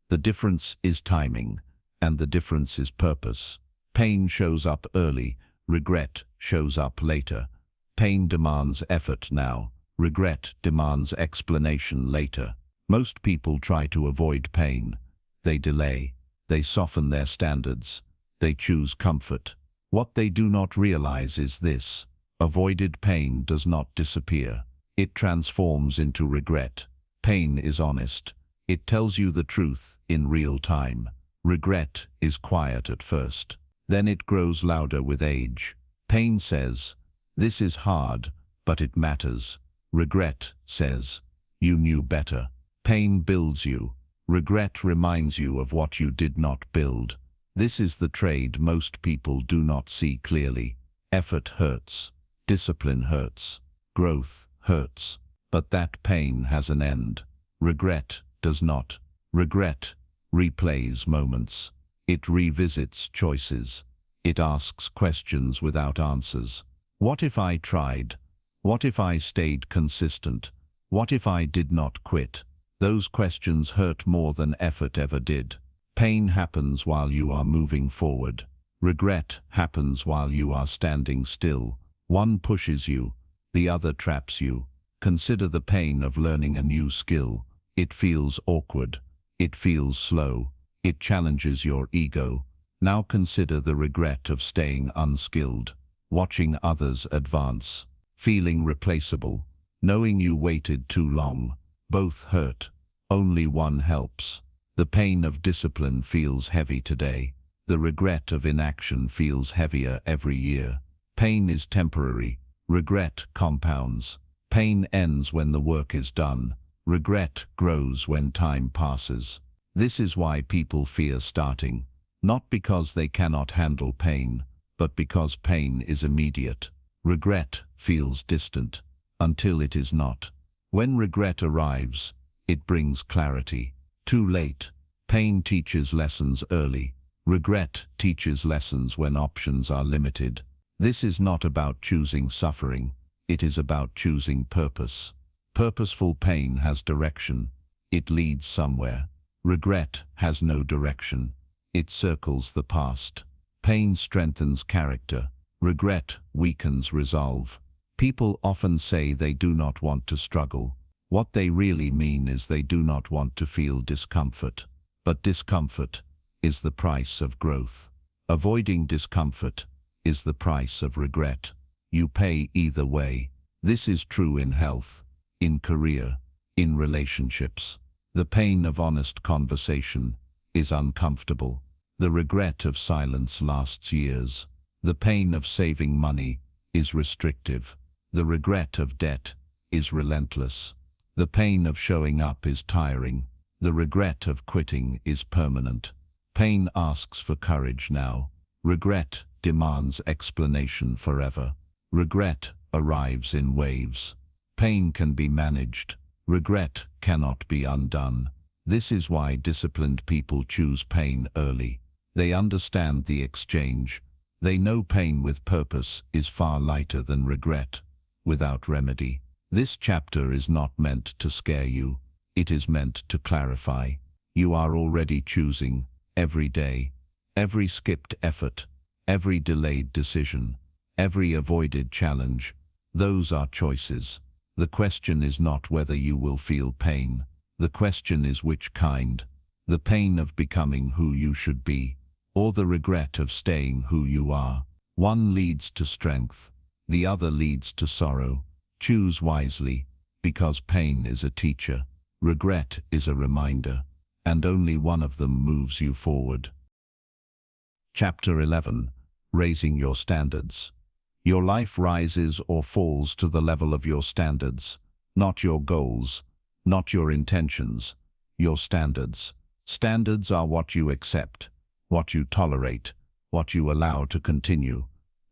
The difference is timing, and the difference is purpose. Pain shows up early, regret shows up later. Pain demands effort now, regret demands explanation later. Most people try to avoid pain. They delay, they soften their standards, they choose comfort. What they do not realize is this: avoided pain does not disappear. It transforms into regret. Pain is honest. It tells you the truth in real time. Regret is quiet at first. Then it grows louder with age. Pain says, "This is hard, but it matters." Regret says, "You knew better." Pain builds you. Regret reminds you of what you did not build. This is the trade most people do not see clearly. Effort hurts. Discipline hurts. Growth hurts. But that pain has an end. Regret does not. Regret replays moments. It revisits choices. It asks questions without answers. What if I tried? What if I stayed consistent? What if I did not quit? Those questions hurt more than effort ever did. Pain happens while you are moving forward. Regret happens while you are standing still. One pushes you, the other traps you. Consider the pain of learning a new skill. It feels awkward. It feels slow. It challenges your ego. Now consider the regret of staying unskilled, watching others advance, feeling replaceable, knowing you waited too long. Both hurt. Only one helps. The pain of discipline feels heavy today. The regret of inaction feels heavier every year. Pain is temporary. Regret compounds. Pain ends when the work is done. Regret grows when time passes. This is why people fear starting. Not because they cannot handle pain, but because pain is immediate. Regret feels distant, until it is not. When regret arrives, it brings clarity. Too late. Pain teaches lessons early. Regret teaches lessons when options are limited. This is not about choosing suffering. It is about choosing purpose. Purposeful pain has direction. It leads somewhere. Regret has no direction. It circles the past. Pain strengthens character. Regret weakens resolve. People often say they do not want to struggle. What they really mean is they do not want to feel discomfort. But discomfort is the price of growth. Avoiding discomfort is the price of regret. You pay either way. This is true in health, in career, in relationships. The pain of honest conversation is uncomfortable. The regret of silence lasts years. The pain of saving money is restrictive. The regret of debt is relentless. The pain of showing up is tiring. The regret of quitting is permanent. Pain asks for courage now. Regret demands explanation forever. Regret arrives in waves. Pain can be managed. Regret cannot be undone. This is why disciplined people choose pain early. They understand the exchange. They know pain with purpose is far lighter than regret without remedy. This chapter is not meant to scare you. It is meant to clarify. You are already choosing every day, every skipped effort, every delayed decision, every avoided challenge. Those are choices. The question is not whether you will feel pain. The question is which kind. The pain of becoming who you should be, or the regret of staying who you are. One leads to strength. The other leads to sorrow. Choose wisely, because pain is a teacher. Regret is a reminder, and only one of them moves you forward. Chapter 11. Raising your standards. Your life rises or falls to the level of your standards, not your goals, not your intentions, your standards. Standards are what you accept, what you tolerate, what you allow to continue.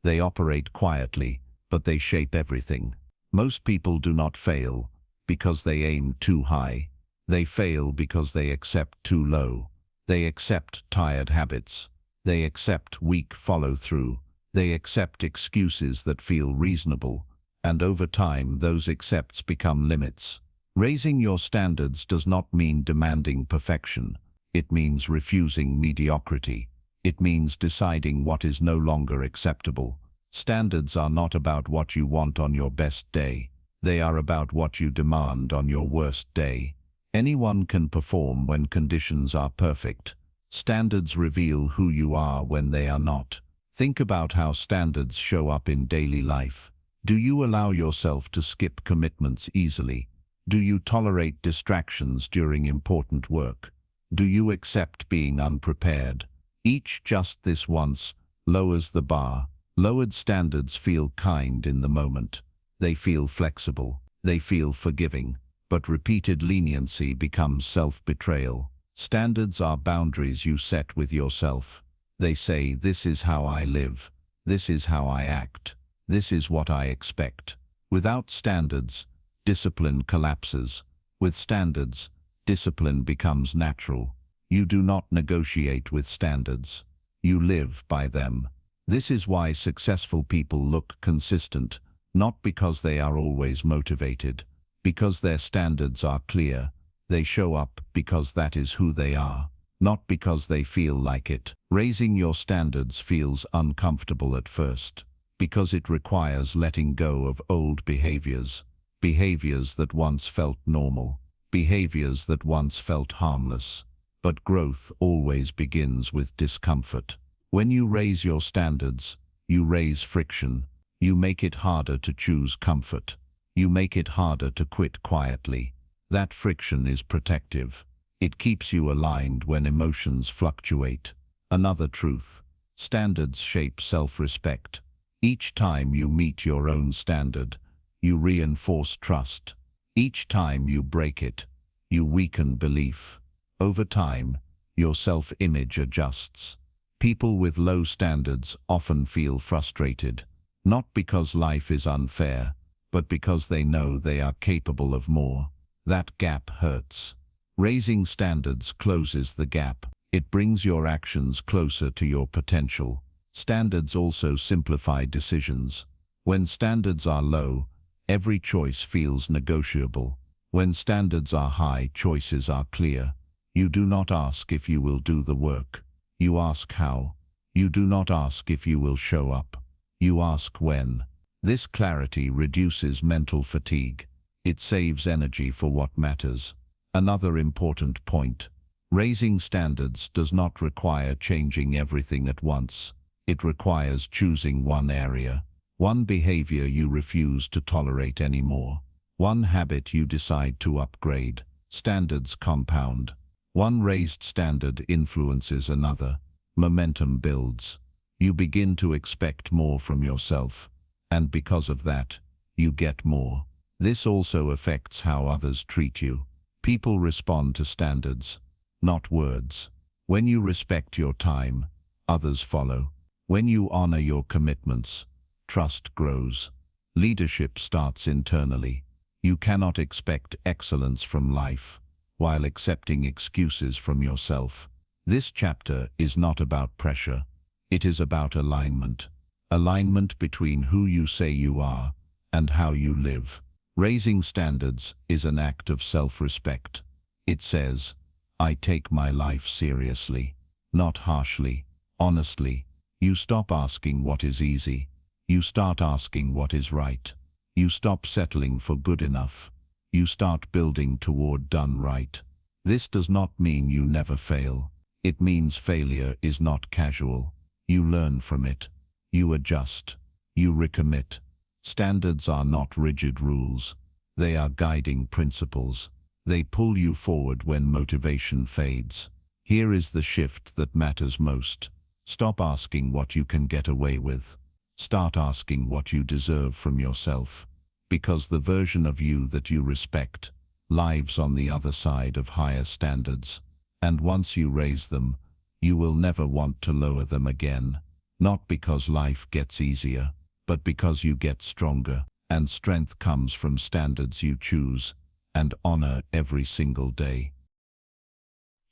They operate quietly, but they shape everything. Most people do not fail because they aim too high. They fail because they accept too low. They accept tired habits. They accept weak follow-through. They accept excuses that feel reasonable, and over time those accepts become limits. Raising your standards does not mean demanding perfection. It means refusing mediocrity. It means deciding what is no longer acceptable. Standards are not about what you want on your best day. They are about what you demand on your worst day. Anyone can perform when conditions are perfect. Standards reveal who you are when they are not. Think about how standards show up in daily life. Do you allow yourself to skip commitments easily? Do you tolerate distractions during important work? Do you accept being unprepared? Each just this once lowers the bar. Lowered standards feel kind in the moment. They feel flexible. They feel forgiving. But repeated leniency becomes self-betrayal. Standards are boundaries you set with yourself. They say, this is how I live. This is how I act. This is what I expect. Without standards, discipline collapses. With standards, discipline becomes natural. You do not negotiate with standards. You live by them. This is why successful people look consistent, not because they are always motivated, because their standards are clear. They show up because that is who they are, not because they feel like it. Raising your standards feels uncomfortable at first, because it requires letting go of old behaviors that once felt normal, behaviors that once felt harmless. But growth always begins with discomfort. When you raise your standards, you raise friction. You make it harder to choose comfort. You make it harder to quit quietly. That friction is protective. It keeps you aligned when emotions fluctuate. Another truth: standards shape self-respect. Each time you meet your own standard, you reinforce trust. Each time you break it, you weaken belief. Over time, your self-image adjusts. People with low standards often feel frustrated, not because life is unfair, but because they know they are capable of more. That gap hurts. Raising standards closes the gap. It brings your actions closer to your potential. Standards also simplify decisions. When standards are low, every choice feels negotiable. When standards are high, choices are clear. You do not ask if you will do the work. You ask how. You do not ask if you will show up. You ask when. This clarity reduces mental fatigue. It saves energy for what matters. Another important point: raising standards does not require changing everything at once. It requires choosing one area, one behavior you refuse to tolerate anymore, one habit you decide to upgrade. Standards compound. One raised standard influences another. Momentum builds. You begin to expect more from yourself, and because of that, you get more. This also affects how others treat you. People respond to standards, not words. When you respect your time, others follow. When you honor your commitments, trust grows. Leadership starts internally. You cannot expect excellence from life while accepting excuses from yourself. This chapter is not about pressure. It is about alignment. Alignment between who you say you are and how you live. Raising standards is an act of self-respect. It says, I take my life seriously, not harshly, honestly. You stop asking what is easy. You start asking what is right. You stop settling for good enough. You start building toward done right. This does not mean you never fail. It means failure is not casual. You learn from it. You adjust. You recommit. Standards are not rigid rules. They are guiding principles. They pull you forward when motivation fades. Here is the shift that matters most. Stop asking what you can get away with. Start asking what you deserve from yourself. Because the version of you that you respect lives on the other side of higher standards. And once you raise them, you will never want to lower them again. Not because life gets easier, but because you get stronger. And strength comes from standards you choose and honor every single day.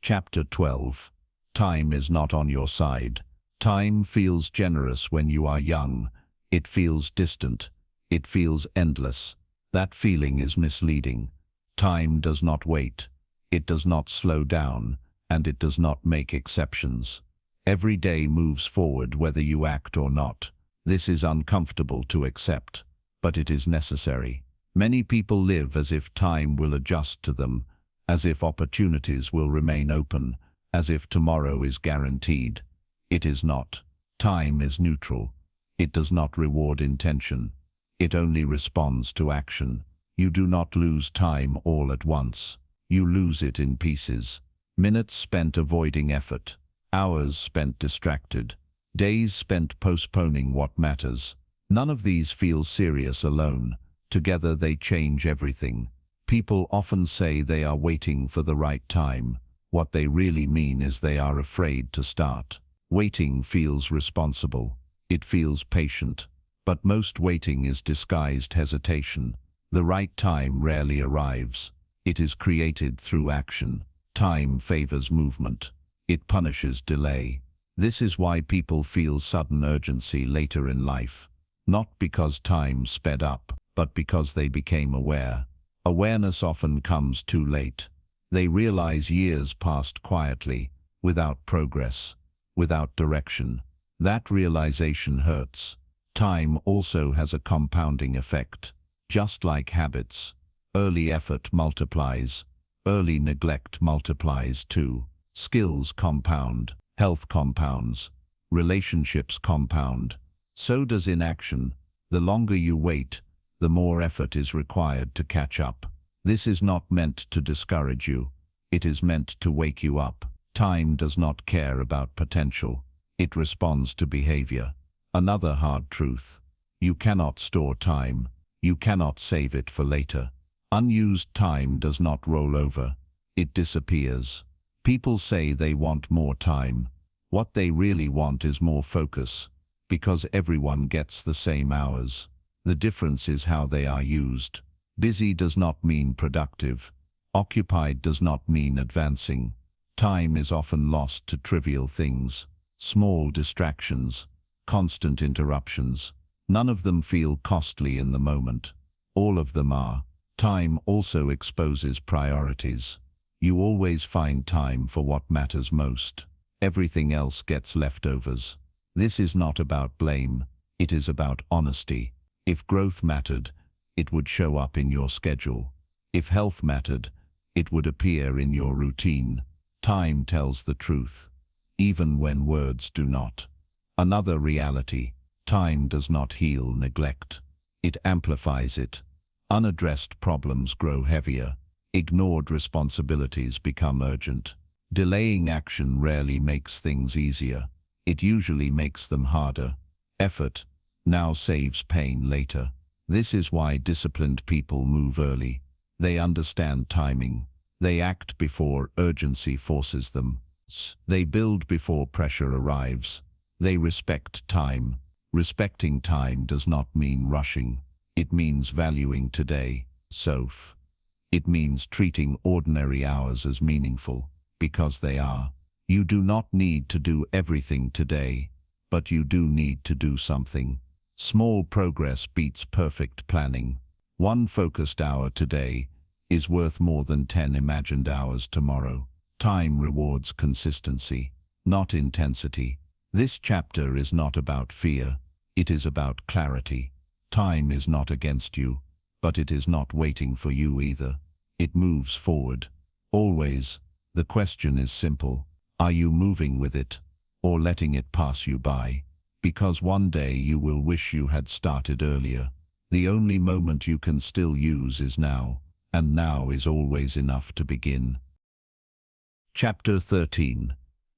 Chapter 12. Time is not on your side. Time feels generous when you are young. It feels distant. It feels endless. That feeling is misleading. Time does not wait. It does not slow down, and it does not make exceptions. Every day moves forward whether you act or not. This is uncomfortable to accept, but it is necessary. Many people live as if time will adjust to them, as if opportunities will remain open, as if tomorrow is guaranteed. It is not. Time is neutral. It does not reward intention. It only responds to action. You do not lose time all at once. You lose it in pieces. Minutes spent avoiding effort. Hours spent distracted. Days spent postponing what matters. None of these feel serious alone. Together they change everything. People often say they are waiting for the right time. What they really mean is they are afraid to start. Waiting feels responsible. It feels patient. But most waiting is disguised hesitation. The right time rarely arrives. It is created through action. Time favors movement. It punishes delay. This is why people feel sudden urgency later in life. Not because time sped up, but because they became aware. Awareness often comes too late. They realize years passed quietly, without progress, without direction. That realization hurts. Time also has a compounding effect. Just like habits, early effort multiplies. Early neglect multiplies too. Skills compound. Health compounds. Relationships compound. So does inaction. The longer you wait, the more effort is required to catch up. This is not meant to discourage you. It is meant to wake you up. Time does not care about potential. It responds to behavior. Another hard truth. You cannot store time. You cannot save it for later. Unused time does not roll over. It disappears. People say they want more time. What they really want is more focus, because everyone gets the same hours. The difference is how they are used. Busy does not mean productive. Occupied does not mean advancing. Time is often lost to trivial things, small distractions, constant interruptions. None of them feel costly in the moment. All of them are. Time also exposes priorities. You always find time for what matters most. Everything else gets leftovers. This is not about blame. It is about honesty. If growth mattered, it would show up in your schedule. If health mattered, it would appear in your routine. Time tells the truth, even when words do not. Another reality. Time does not heal neglect. It amplifies it. Unaddressed problems grow heavier. Ignored responsibilities become urgent. Delaying action rarely makes things easier. It usually makes them harder. Effort now saves pain later. This is why disciplined people move early. They understand timing. They act before urgency forces them. They build before pressure arrives. They respect time. Respecting time does not mean rushing. It means valuing today. It means treating ordinary hours as meaningful, because they are. You do not need to do everything today, but you do need to do something. Small progress beats perfect planning. One focused hour today is worth more than 10 imagined hours tomorrow. Time rewards consistency, not intensity. This chapter is not about fear. It is about clarity. Time is not against you, but it is not waiting for you either. It moves forward. Always. The question is simple. Are you moving with it, or letting it pass you by? Because one day you will wish you had started earlier. The only moment you can still use is now, and now is always enough to begin. Chapter 13.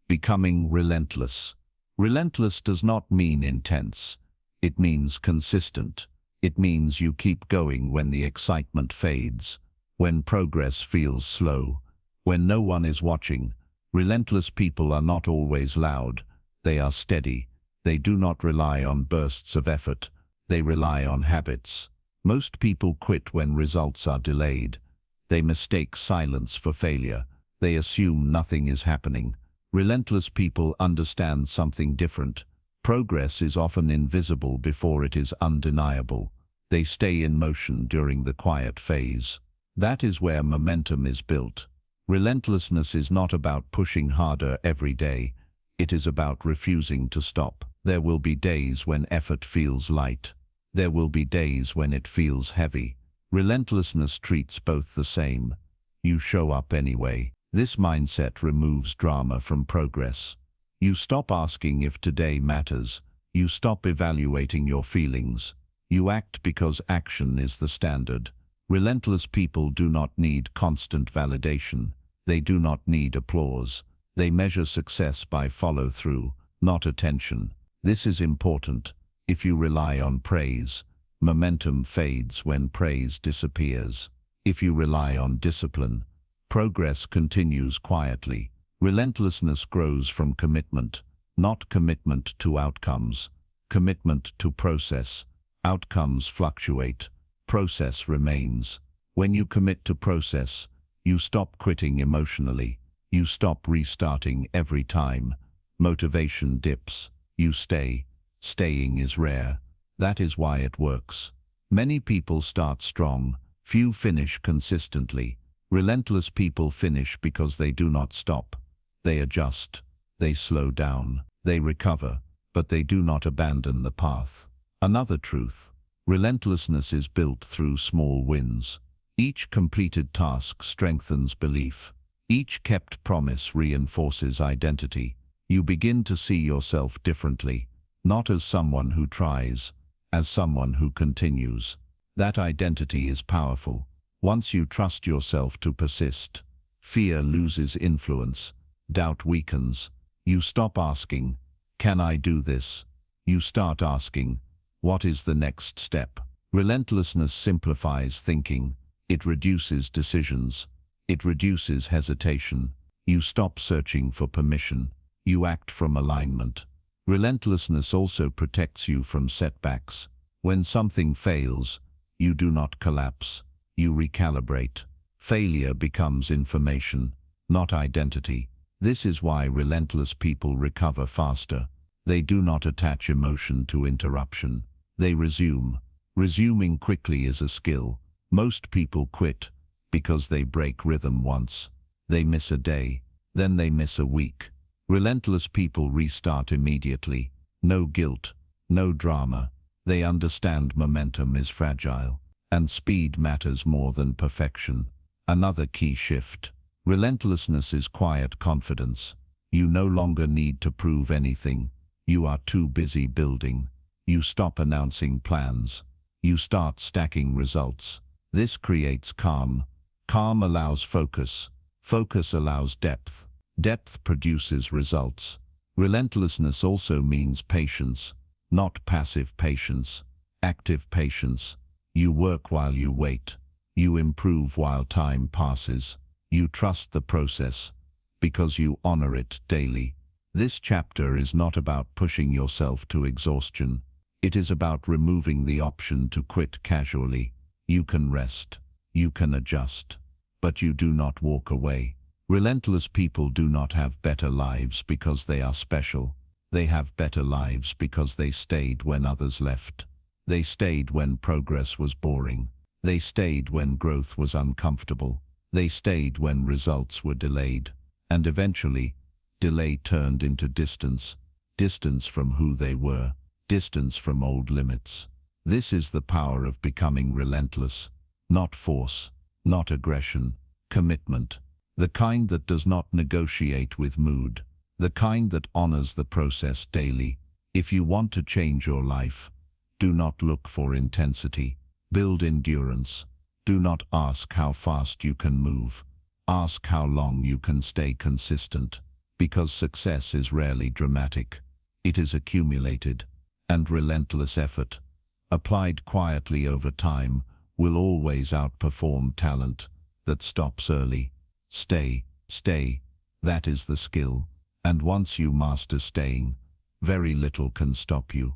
Becoming relentless. Relentless does not mean intense. It means consistent. It means you keep going when the excitement fades, when progress feels slow, when no one is watching. Relentless people are not always loud. They are steady. They do not rely on bursts of effort. They rely on habits. Most people quit when results are delayed. They mistake silence for failure. They assume nothing is happening. Relentless people understand something different. Progress is often invisible before it is undeniable. They stay in motion during the quiet phase. That is where momentum is built. Relentlessness is not about pushing harder every day. It is about refusing to stop. There will be days when effort feels light. There will be days when it feels heavy. Relentlessness treats both the same. You show up anyway. This mindset removes drama from progress. You stop asking if today matters. You stop evaluating your feelings. You act because action is the standard. Relentless people do not need constant validation. They do not need applause. They measure success by follow-through, not attention. This is important. If you rely on praise, momentum fades when praise disappears. If you rely on discipline, progress continues quietly. Relentlessness grows from commitment, not commitment to outcomes. Commitment to process. Outcomes fluctuate. Process remains. When you commit to process, you stop quitting emotionally. You stop restarting every time. Motivation dips. You stay. Staying is rare. That is why it works. Many people start strong. Few finish consistently. Relentless people finish because they do not stop. They adjust. They slow down. They recover. But they do not abandon the path. Another truth. Relentlessness is built through small wins. Each completed task strengthens belief. Each kept promise reinforces identity. You begin to see yourself differently, not as someone who tries, as someone who continues. That identity is powerful. Once you trust yourself to persist, fear loses influence, doubt weakens. You stop asking, "Can I do this?" You start asking, "What is the next step?" Relentlessness simplifies thinking. It reduces decisions. It reduces hesitation. You stop searching for permission. You act from alignment. Relentlessness also protects you from setbacks. When something fails, you do not collapse. You recalibrate. Failure becomes information, not identity. This is why relentless people recover faster. They do not attach emotion to interruption. They resume. Resuming quickly is a skill. Most people quit because they break rhythm once. They miss a day, then they miss a week. Relentless people restart immediately. No guilt, no drama. They understand momentum is fragile, and speed matters more than perfection. Another key shift. Relentlessness is quiet confidence. You no longer need to prove anything. You are too busy building. You stop announcing plans. You start stacking results. This creates calm. Calm allows focus. Focus allows depth. Depth produces results. Relentlessness also means patience, not passive patience, active patience. You work while you wait. You improve while time passes. You trust the process because you honor it daily. This chapter is not about pushing yourself to exhaustion. It is about removing the option to quit casually. You can rest. You can adjust. But you do not walk away. Relentless people do not have better lives because they are special. They have better lives because they stayed when others left. They stayed when progress was boring. They stayed when growth was uncomfortable. They stayed when results were delayed. And eventually, delay turned into distance. Distance from who they were. Distance from old limits. This is the power of becoming relentless. Not force, not aggression, commitment. The kind that does not negotiate with mood. The kind that honors the process daily. If you want to change your life, do not look for intensity. Build endurance. Do not ask how fast you can move. Ask how long you can stay consistent. Because success is rarely dramatic. It is accumulated. And relentless effort, applied quietly over time, will always outperform talent that stops early. Stay, stay. That is the skill. And once you master staying, very little can stop you.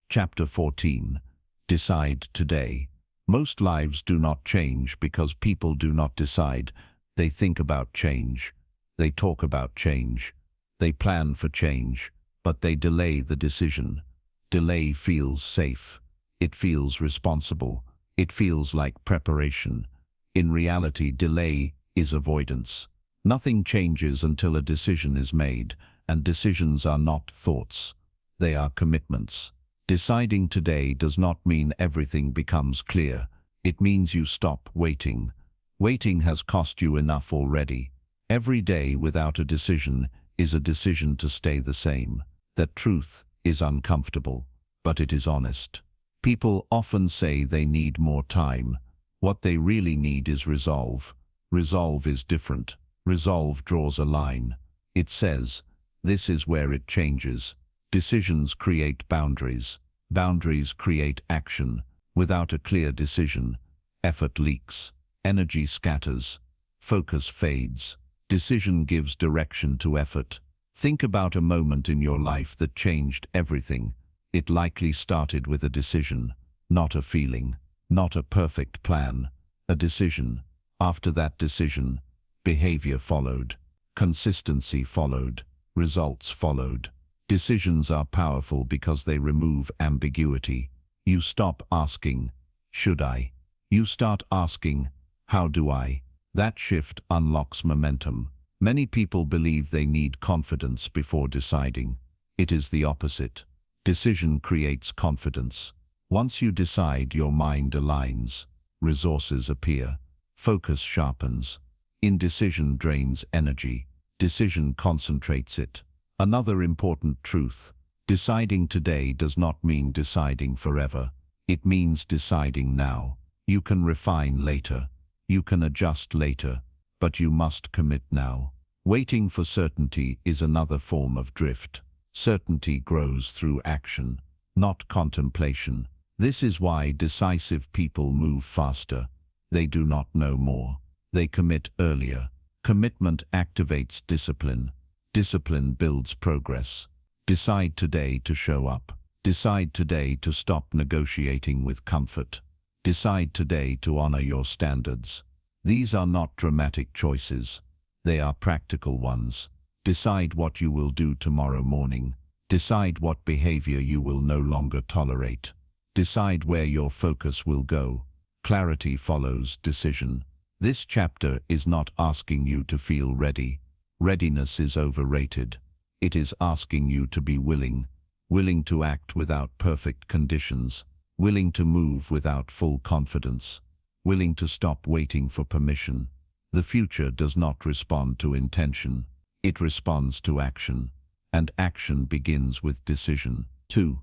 Chapter 14. Decide today. Most lives do not change because people do not decide. They think about change. They talk about change. They plan for change, but they delay the decision. Delay feels safe. It feels responsible. It feels like preparation. In reality, delay is avoidance. Nothing changes until a decision is made, and decisions are not thoughts. They are commitments. Deciding today does not mean everything becomes clear. It means you stop waiting. Waiting has cost you enough already. Every day without a decision is a decision to stay the same. That truth is uncomfortable, but it is honest. People often say they need more time. What they really need is resolve. Resolve is different. Resolve draws a line. It says, this is where it changes. Decisions create boundaries. Boundaries create action. Without a clear decision, effort leaks. Energy scatters. Focus fades. Decision gives direction to effort. Think about a moment in your life that changed everything. It likely started with a decision, not a feeling, not a perfect plan. A decision. After that decision, behavior followed. Consistency followed. Results followed. Decisions are powerful because they remove ambiguity. You stop asking, should I? You start asking, how do I? That shift unlocks momentum. Many people believe they need confidence before deciding. It is the opposite. Decision creates confidence. Once you decide, your mind aligns. Resources appear. Focus sharpens. Indecision drains energy. Decision concentrates it. Another important truth. Deciding today does not mean deciding forever. It means deciding now. You can refine later. You can adjust later, but you must commit now. Waiting for certainty is another form of drift. Certainty grows through action, not contemplation. This is why decisive people move faster. They do not know more. They commit earlier. Commitment activates discipline. Discipline builds progress. Decide today to show up. Decide today to stop negotiating with comfort. Decide today to honor your standards. These are not dramatic choices. They are practical ones. Decide what you will do tomorrow morning. Decide what behavior you will no longer tolerate. Decide where your focus will go. Clarity follows decision. This chapter is not asking you to feel ready. Readiness is overrated. It is asking you to be willing. Willing to act without perfect conditions. Willing to move without full confidence. Willing to stop waiting for permission. The future does not respond to intention. It responds to action. And action begins with decision. 2.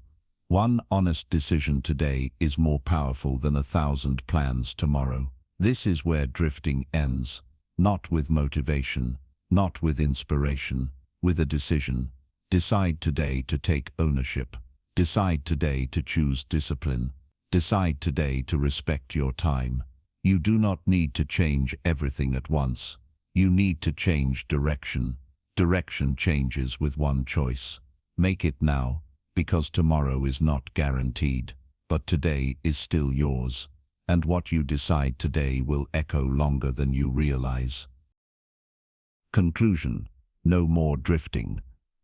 One honest decision today is more powerful than 1,000 plans tomorrow. This is where drifting ends. Not with motivation. Not with inspiration. With a decision. Decide today to take ownership. Decide today to choose discipline. Decide today to respect your time. You do not need to change everything at once. You need to change direction. Direction changes with one choice. Make it now, because tomorrow is not guaranteed, but today is still yours. And what you decide today will echo longer than you realize. Conclusion. No more drifting.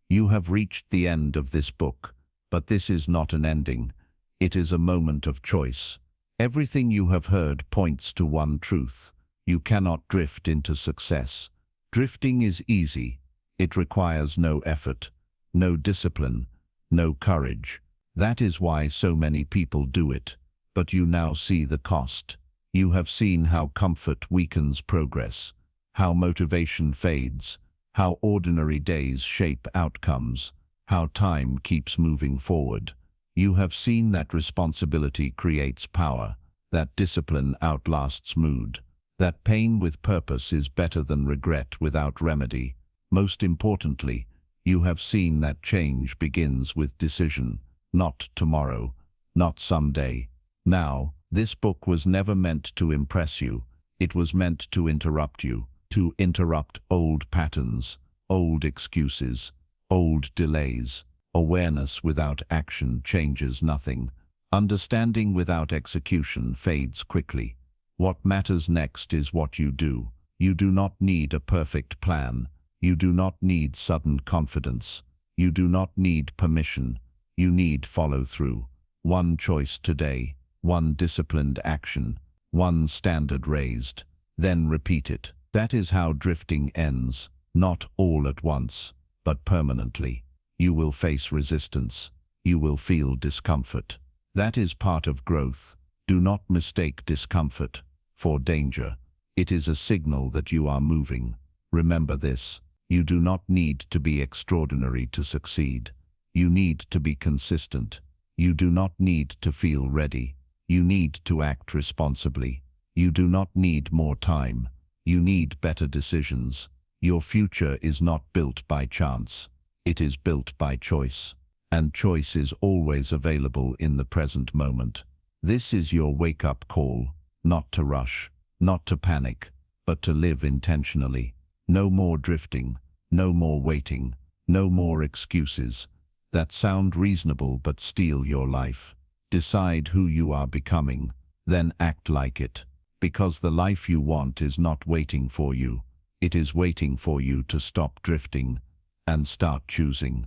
You have reached the end of this book, but this is not an ending. It is a moment of choice. Everything you have heard points to one truth. You cannot drift into success. Drifting is easy. It requires no effort, no discipline, no courage. That is why so many people do it. But you now see the cost. You have seen how comfort weakens progress, how motivation fades, how ordinary days shape outcomes, how time keeps moving forward. You have seen that responsibility creates power, that discipline outlasts mood, that pain with purpose is better than regret without remedy. Most importantly, you have seen that change begins with decision, not tomorrow, not someday. Now, this book was never meant to impress you. It was meant to interrupt you, to interrupt old patterns, old excuses, old delays. Awareness without action changes nothing. Understanding without execution fades quickly. What matters next is what you do. You do not need a perfect plan. You do not need sudden confidence. You do not need permission. You need follow-through. One choice today, one disciplined action, one standard raised. Then repeat it. That is how drifting ends, not all at once, but permanently. You will face resistance. You will feel discomfort. That is part of growth. Do not mistake discomfort for danger. It is a signal that you are moving. Remember this. You do not need to be extraordinary to succeed. You need to be consistent. You do not need to feel ready. You need to act responsibly. You do not need more time. You need better decisions. Your future is not built by chance. It is built by choice. And choice is always available in the present moment. This is your wake-up call, not to rush, not to panic, but to live intentionally. No more drifting, no more waiting, no more excuses that sound reasonable but steal your life. Decide who you are becoming, then act like it, because the life you want is not waiting for you. It is waiting for you to stop drifting and start choosing.